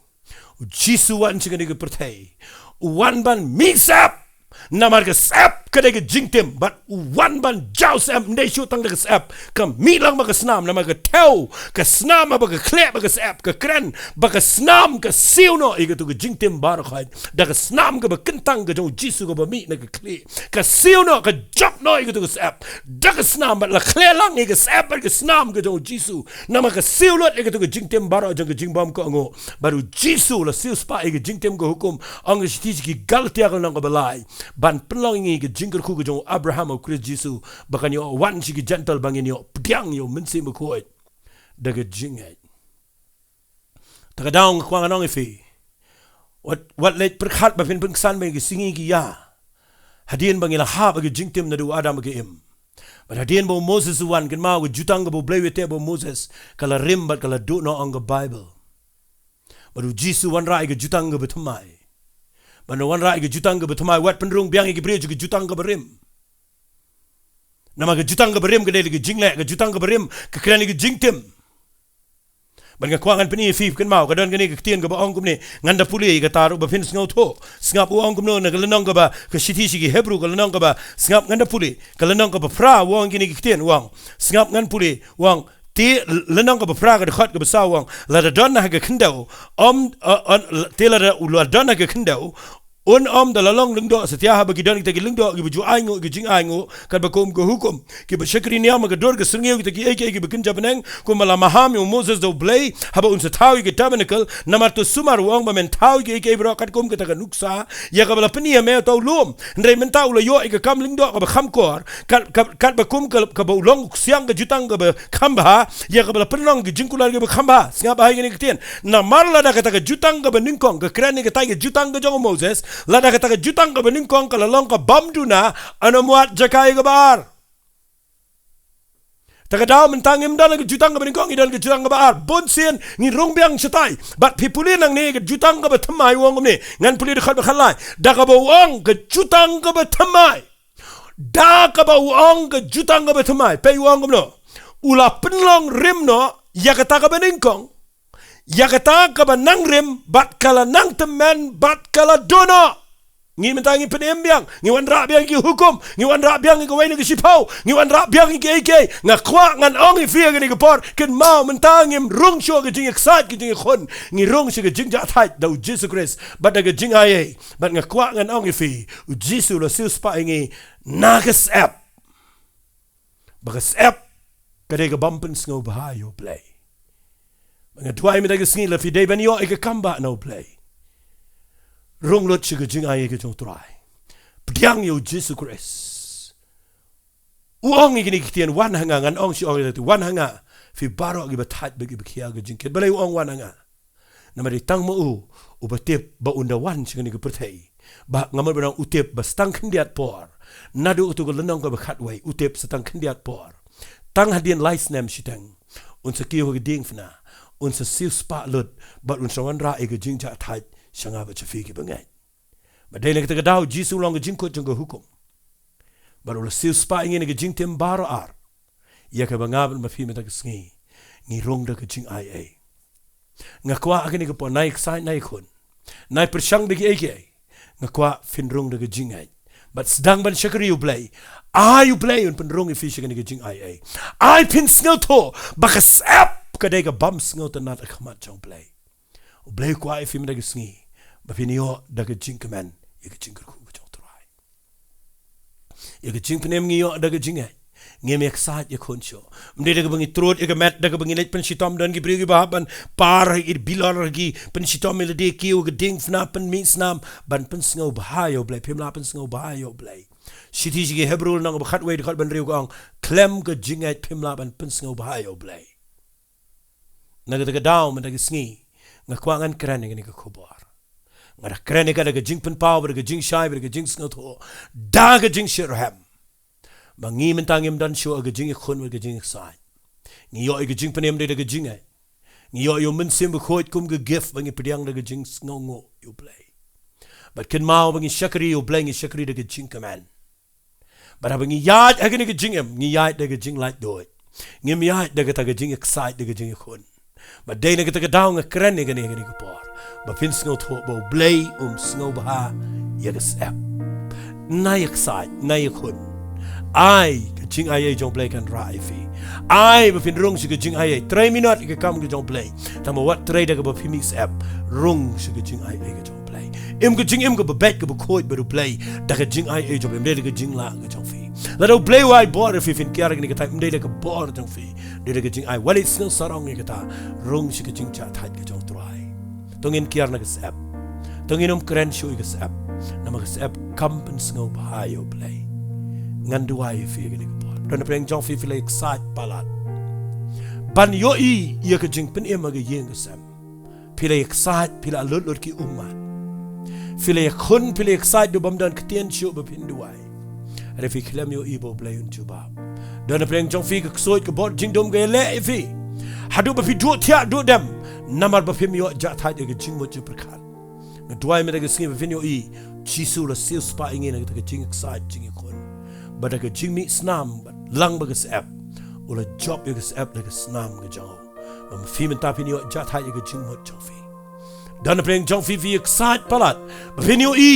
Speaker 2: Jesus wan chingani ka pertai wan ban mix up namar ka sap kada ka jingtem but wan ban jaw sap neshu tang ka sap ka milang ba ka snam namar ka teu ka snam ba ka klep ba ka sap ka kren ba ka snam ka siuno iga tu ka jingtem bar khai da ka snam ka ba kentang ka jong jisu ka ba mi na ka kle ka siuno ka jop no iga tu ka sap da ka snam ba la kle lang iga sap ba ka snam ka jong jisu namar ka siulot iga tu ka jingtem bar jong ka jingbam ka ngo baru jisu la siu spa iga jingtem ka hukum ang stiji ki galtia ka nang ka balai ban penlang ngi ke jingker ku ke jong Abraham o Chris Jesu bakan yo wan chi ke gentle bangin yo pdiang yo mensi mo ko daga jingai taga daung kwang anong ifi what let perkhat ba fin pengsan ba ke singi ki ya hadien bangila ha ba ke jingtem na du Adam ke im but hadien bo Moses wan ken ma ke jutang bo Blei wete bo Moses kala rim bat kala do no ang Bible baru Jesu wan ra ke jutang ke betumai Manawan ra ke jutang ke betumai wat penrung biang ke beri ke jutang ke berim. Nama ke jutang ke berim ke ke jingle ke jutang ke berim ke kran ke jingtem. Ban ke kwangan peni fif ken mau ke don ke ni ke tien ke ba ong kum ni nganda puli ke taru ba fin sngo tho. Sngap u ong kum no ke lenong ke ba ke siti si ke Hebrew ke lenong ke ba sngap nganda puli ke lenong ke ba fra wong ke ni ke tien wong. Sngap ngan puli wong ti lenong ke ba fra ke khat ke ba sa wong la da don na ke kendau te la don na ke kendau da lalong lengdo setia ha bagi don kita ki lengdo ki baju aingo ki jing aingo kan bakom ko hukum ki ba shakri niya magador ke sengeu kita ki eke ki bekin jabeneng ko mala maham yo Moses do Blei haba unsa tawi ki tabernacle namar to sumar wong ba men tawi ki eke bro kat kom kita ka nuksa ya ka bala penia me to lum ndre men taw la yo ke kam lengdo ka ba kham kor kat bakom ka ba ulong siang ka jutang ka ba khamba ya ka bala penong ki jingkular ki ba khamba singa ba ki ni kitien namar la da ka jutang ka ba ningkong ka krani ka tai jutang ka jong Moses lada kata jutang ka beningkong ka lalong ka bamduna ano muat jakai ka bar taka daw mentangim dal ka jutang ka beningkong idan ka jutang ka bar bonsen ni rongbyang setai bat pipuli nang ni ka jutang ka batamai wong ni ngan puli de khat khalai da ka bawang ka jutang ka batamai da ka bawang ka jutang ka batamai pe wong no ula penlong rim no ya kata ka beningkong ya kata ka nang rim bat kala nang temen bat kala dono ngi mentangi penembiang ngi wan ra biang ki hukum ngi wan ra biang ki wain ki sipau ngi wan ra biang ki eke ngakwa ngan ong fia ki por ken mau mentangi rung sho ki jing excited ki jing khon ngi rung shi ki jing ja thai do Jesus Christ bat da ki jing ai bat ngakwa ngan ong fi Jesus lo sil spa ngi nagas app bagas app kade ka bumpen sngo ba yo Blei Nga tuai mi daga singi la fi day ban yo eke kamba no Blei. Rong lot chiga jing ai eke jong turai. Pdiang yo Jesus Christ. Uong eke ni kitien wan hanga ngan ong si ong eke wan hanga. Fi baro eke batat bagi bakia ke jing ket. Balai uong wan hanga. Nama di tang mo u batip ba unda wan chiga ni ke pertai. Ba ngamar benang utip ba stang kendiat por. Nadu utu ke lenong ke bakat wai utip setang kendiat por. Tang hadien lais nem shitang. Unsa kiyo ke ding fna. Unsa siu spa lut but unsa wan ra ege jing ja thai shanga ba chafi ki bangai ba dai le kita daw jisu long jing ko jong hukum ba ul siu spa ngi ne jing tem baro ar ya ka bangab ma fi meta sngi ngi rong da jing ai ngakwa agni ko nai sai nai khun nai pershang de ege ngakwa fin rong da jing ai but sedang ban shakri you Blei you Blei un pen rong fi shing ne jing ai pin sngo to ba ka sap kadai ka bams ngau tanat akhmat jong Blei o Blei kwa ifi mena gisngi ba finio daga jinkman yega jinkar ku jong trai yega jinknem ngiyo daga jingai ngem excited ye khoncho mde daga bangi trot ega mat daga bangi net pen sitom don gi brigi ba ban par ir bilor gi pen sitom le de ki o geding fna pen mi snam ban pen sngo ba yo Blei pim la pen sngo ba yo Blei siti gi Hebrew nang ba khat we khat ban riu gong klem ga jingai pim la ban pen sngo ba yo Blei naga daw man daga sngi ngakwangan kran ngani ka khobar ngara kran ka daga jingpen power daga jing shai daga jing sngot ho daga jing shirham mangi mentangim dan sho ga jing khon ga jing sai ngi yo ga jing penem daga jing ai ngi yo men sim khoit kum ga gif bangi pediang daga jing sngongo you Blei but kin mau bangi shakri o blangi shakri de jing command but abangi yad agani ge jing em ngi yad de jing like do ngim yad de ta ge jing excite de jing khun but de ne ge ta down ge kren ne ge por ba Pynsngewbha tho bo Blei Snowbha ye ge sap na excite na khun ai ge jing ai jong Blei kan rai fi ai ba fin rung ge jing ai 3 minute ge kam ge jong Blei ta mo wat 3 de ge ba mix app rung ge jing ai ge jong Blei em ge jing em ge ba bet ge ba khoi ba Blei da ge jing ai jong em de ge jing la ge jong fi la do Blei wai bor if fin kiar ge ta de ge bor jong fi de ge jing ai walit snow sarong ge ta rung ge jing cha thai ge jong trai tongin kiar na ge sap tongin kren shu ge sap na ma ge sap kam Pynsngewbha yo Blei ngan duai fi ge ge bor don preng jong fi feel excited palat ban yo I ye ge jing pen em ge yeng ge sam feel excited feel a lot ki ummat feel khun feel excited do bam dan ktien shu ba pin duai re fi khlem yo I bo Blei Pynsngewbha don preng jong fi ge soi ge bor jing dom ge le fi hadu ba fi du thia du dem namar ba phim yo ja thai ge jing mo chu prakhan na duai me ge sing ba fin yo I jisu la sil spa ingin ge jing excited jing khun ba ge jing mi snam lang ba ge sap ula job ge sap ge snam ge jaw ba fi men ta pin yo ja thai ge jing mo chu fi dan preng jong fi excited palat ba fin yo I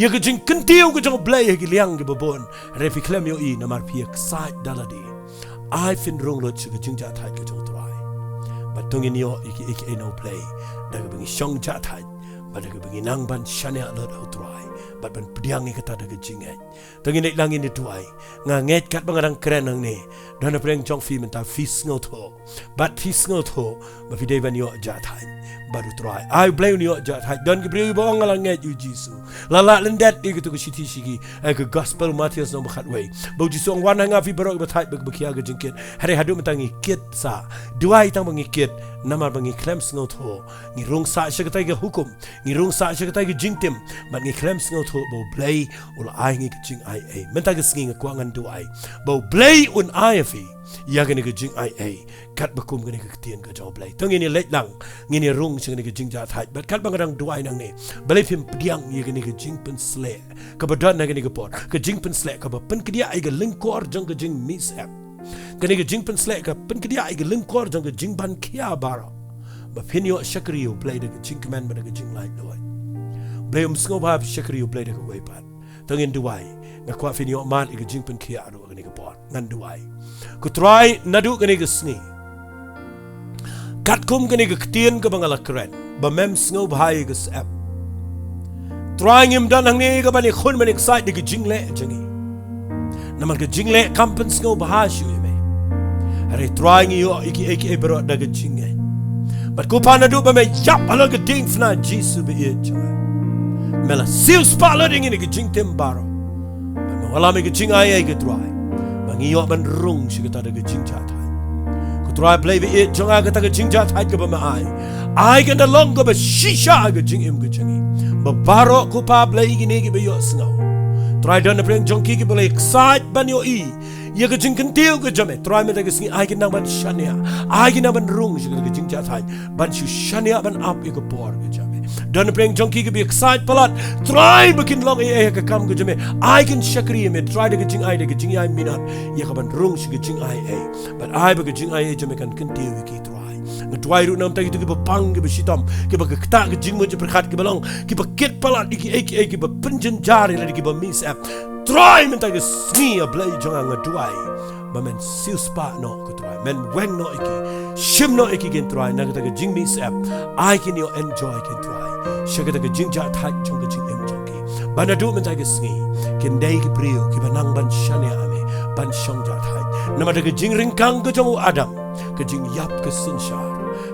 Speaker 2: ye ge jing kentiu ge jong Blei ge liang ge babon re fi klem yo I namar fi excited daladi ai fin rong lo chu ge jing ja thai ge jong trai ba tongin yo iki no Blei da ge bangi shong ja thai ba da ge bangi nang ban shane a lot out trai ba ban pdiang ge ta da ge jing ai tongin nei lang in tuai nga nget kat bangarang kren nang ne dan preng jong fi men ta Pynsngewbha ba Pynsngewbha ba fi de ban yo ja thai baru try ai Blei ni ja thai don ge bri bong ala nge ju jisu la la lendet di gitu shiti shigi ai ke gospel Matthias no khat wei bo jisu ong wan nga fi bro ba thai ba khia ge jingkit hare hadu matangi kit sa duai tang bangi kit namar bangi Pynsngewbha ngi rong sa shagatai ge hukum ngi rong sa shagatai ge jingtim ba ngi Pynsngewbha bo Blei ul ai ngi jing ai ai menta ge sngi kwa ngan duai bo Blei un ai fi ya ge ge jing ai ai kat bakum ge ge tien ge jaw Blei tong ni let lang ngi ni rung sing ge jing ja thai bat kat bangarang duai nang ne Blei phim pdiang ye ge jing pen sle ka ba don na ge pot ke jing pen sle ka ba pen ke dia ai ge link kor jong ge jing mis app ge jing pen sle ka pen ke dia ai ge link kor jong ge jing ban kia bara ba phin yo shakri yo Blei de ge jing command ba de ge jing lai loi Blei Snowbha shakri yo Blei de ge wei pat tong in duai na kwa phin yo man ge jing pen kia ro ge pot ngan duai ku try nadu ge ge sngi kat kum ge ktien ge bangala kren ba mem Snowbha ge sap trying him dan hang ne ge ban khun men excited ge jing le jangi namar ge jing le kam Pynsngewbha shu me are trying yo iki bro da ge jing ai but ku pa nadu ba me yap ala ge ding fna jisu be ye chama mela sil spa la ding ge jing tem baro ba no ala me ge jing ai ge try bangi yo ban rung shi ge ta ge jing cha thai ku try Blei be ye jonga ge ta ge jing cha thai ge ba ma ai ge na long ge ba shisha ge jing im ge changi ba baro ku pa Blei ge ne ge be yo snow try don preng jong ki ge Blei excite ban yo I ye ge jing kentiu ge jame try me ta ge sngi ai ge nang ban shania ai ge na ban rung shi ge jing cha thai ban shu shania ban up ge bor ge jame don preng jong ki ge be excite palat try bekin long ge kam ge jame ai gen shakri me try de ge jing ai ai minat ye ge ban rung shi ge jing ai but ai be ge jing ai jame kan kentiu ki try ngetwai ru nam ta gitu ke bapang ke besitam ke ba kta ke jing mo je perkhat ke balong ke ba ket palat iki ke ba penjen jari la ke ba mis app try men ta ke sni a Blei jonga ngetwai ba men sil spa no ke try men weng no iki shim no iki gen try na ke jing mis app I can you enjoy ke try shaka ta ke jing ja thai jong ke jing em jong ki ba na du men ta ke sni ken dai ke brio ke ba nang ban shania ame ban shong ja thai na ma ta ke jing ringkang ke jong adam ke jing yap ke sinshar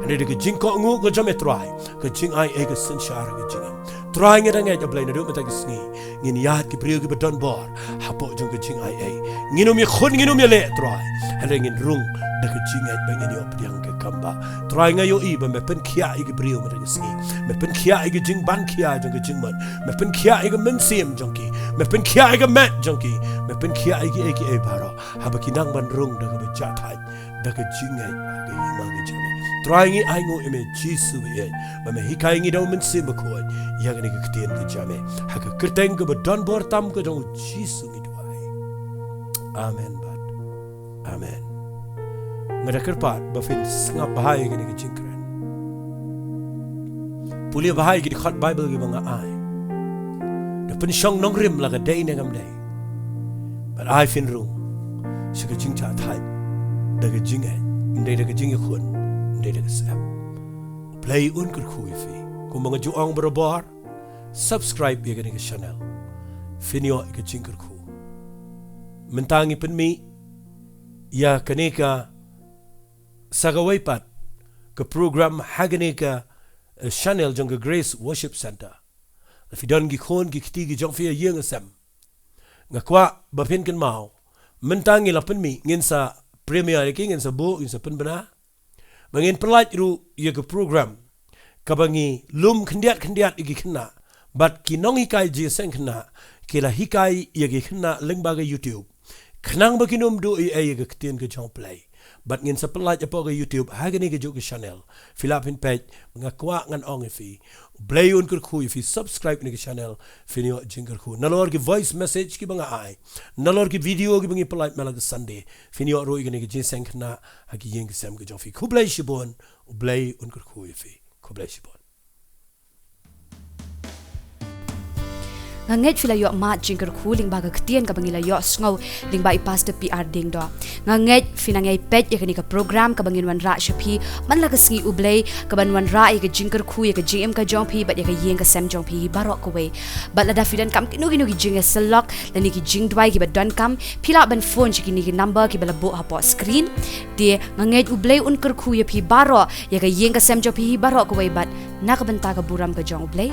Speaker 2: ane de ke jing ko ngu ke jame try ke jing ai e ke sinshar ke jing try nge dang e Blei na du mata ke sni ngin yat ke brio ke badon bor hapo jong ke jing ai e nginum ye khun nginum ye le try ane ngin rung da ke jing ai bang ni op yang ke kamba try nga yo I ba me pen khia I ke brio mata ke sni me pen khia I ke jing ban khia jong ke jing man me pen khia I ke men sim jong ki me pen khia I ke mat jong ki me pen khia I ke e baro ha ba ki nang ban rung da ke ba cha thai da ke jing ai ke ma ke jame Trying it, I know ime Jesus be but me hikai ngi daw men sim ko ya gani ka ktien ka jame ha ka kerteng ka don bor tam ka daw Jesus ngi duai. Amen bad. Amen. Ngada kerpat ba fin ngap bahai gani ka jingkren. Puli bahai gi khat Bible gi banga ai. Da pen shong nongrim la ka dei nangam dei. But I fin rung. Shi ka jing cha thai. Da ka jing ai. Ndai da ka jing khun. Ndai da ka sap. Blei un kur khui fi. Ku mga juang barabar. Subscribe ya gani ka channel. Finyo ka jing kur khu. Mentangi pen mi ya kaneka sagawai pat ke program haganeka channel jong ke Grace Worship Center. Fi don gi khon gi kti gi jong fi yeng asam. Nga kwa ba pin kan mau. Mentangi la pen mi ngin sa premier ki ngin sa bo ngin sa pen bana. Mangin pelat ru ye ke program kabangi lum khendiat igi khna bat ki nong hikai je seng khna kila hikai ye gi khna lengba ga YouTube. Khnang ba kinum do e ye ke tien ke jong play. But ngin sa pelat apa ke YouTube hagani ke jok ke channel. Filapin page nga kwa ngan ong fi. Blei un kur khu fi subscribe ni ke channel finio jingker khu. Nalor ki voice message ki banga ai. Nalor ki video ki bangi pelat malag Sunday. Finio ro igani ke jinseng khna hagi yeng ke sem ke jong fi. Khu blei shibon blei un kur khu fi. Khu blei shibon.
Speaker 1: Nganget fila yo mat jingker khu ling baga ktien ka bangila yo sngo ling ba Pastor P.R.Diengdoh. Nganget finangai pet ya ka program ka bangin wan ra shapi man la ka sngi ublei ka ban wan ra ya ka jingker khu ya ka jim ka jong pi bat ya ka yeng ka sem jong pi barok ko we. Bat la da fidan kam kinu kinu ki jing selok la ni ki jing dwai ki ba don kam pila ban phone ki ni ki number ki bala bo ha po screen de nganget ublei un kur khu ya pi baro ya ka yeng ka sem jong pi barok ko we bat na ka banta ka buram ka jong ublei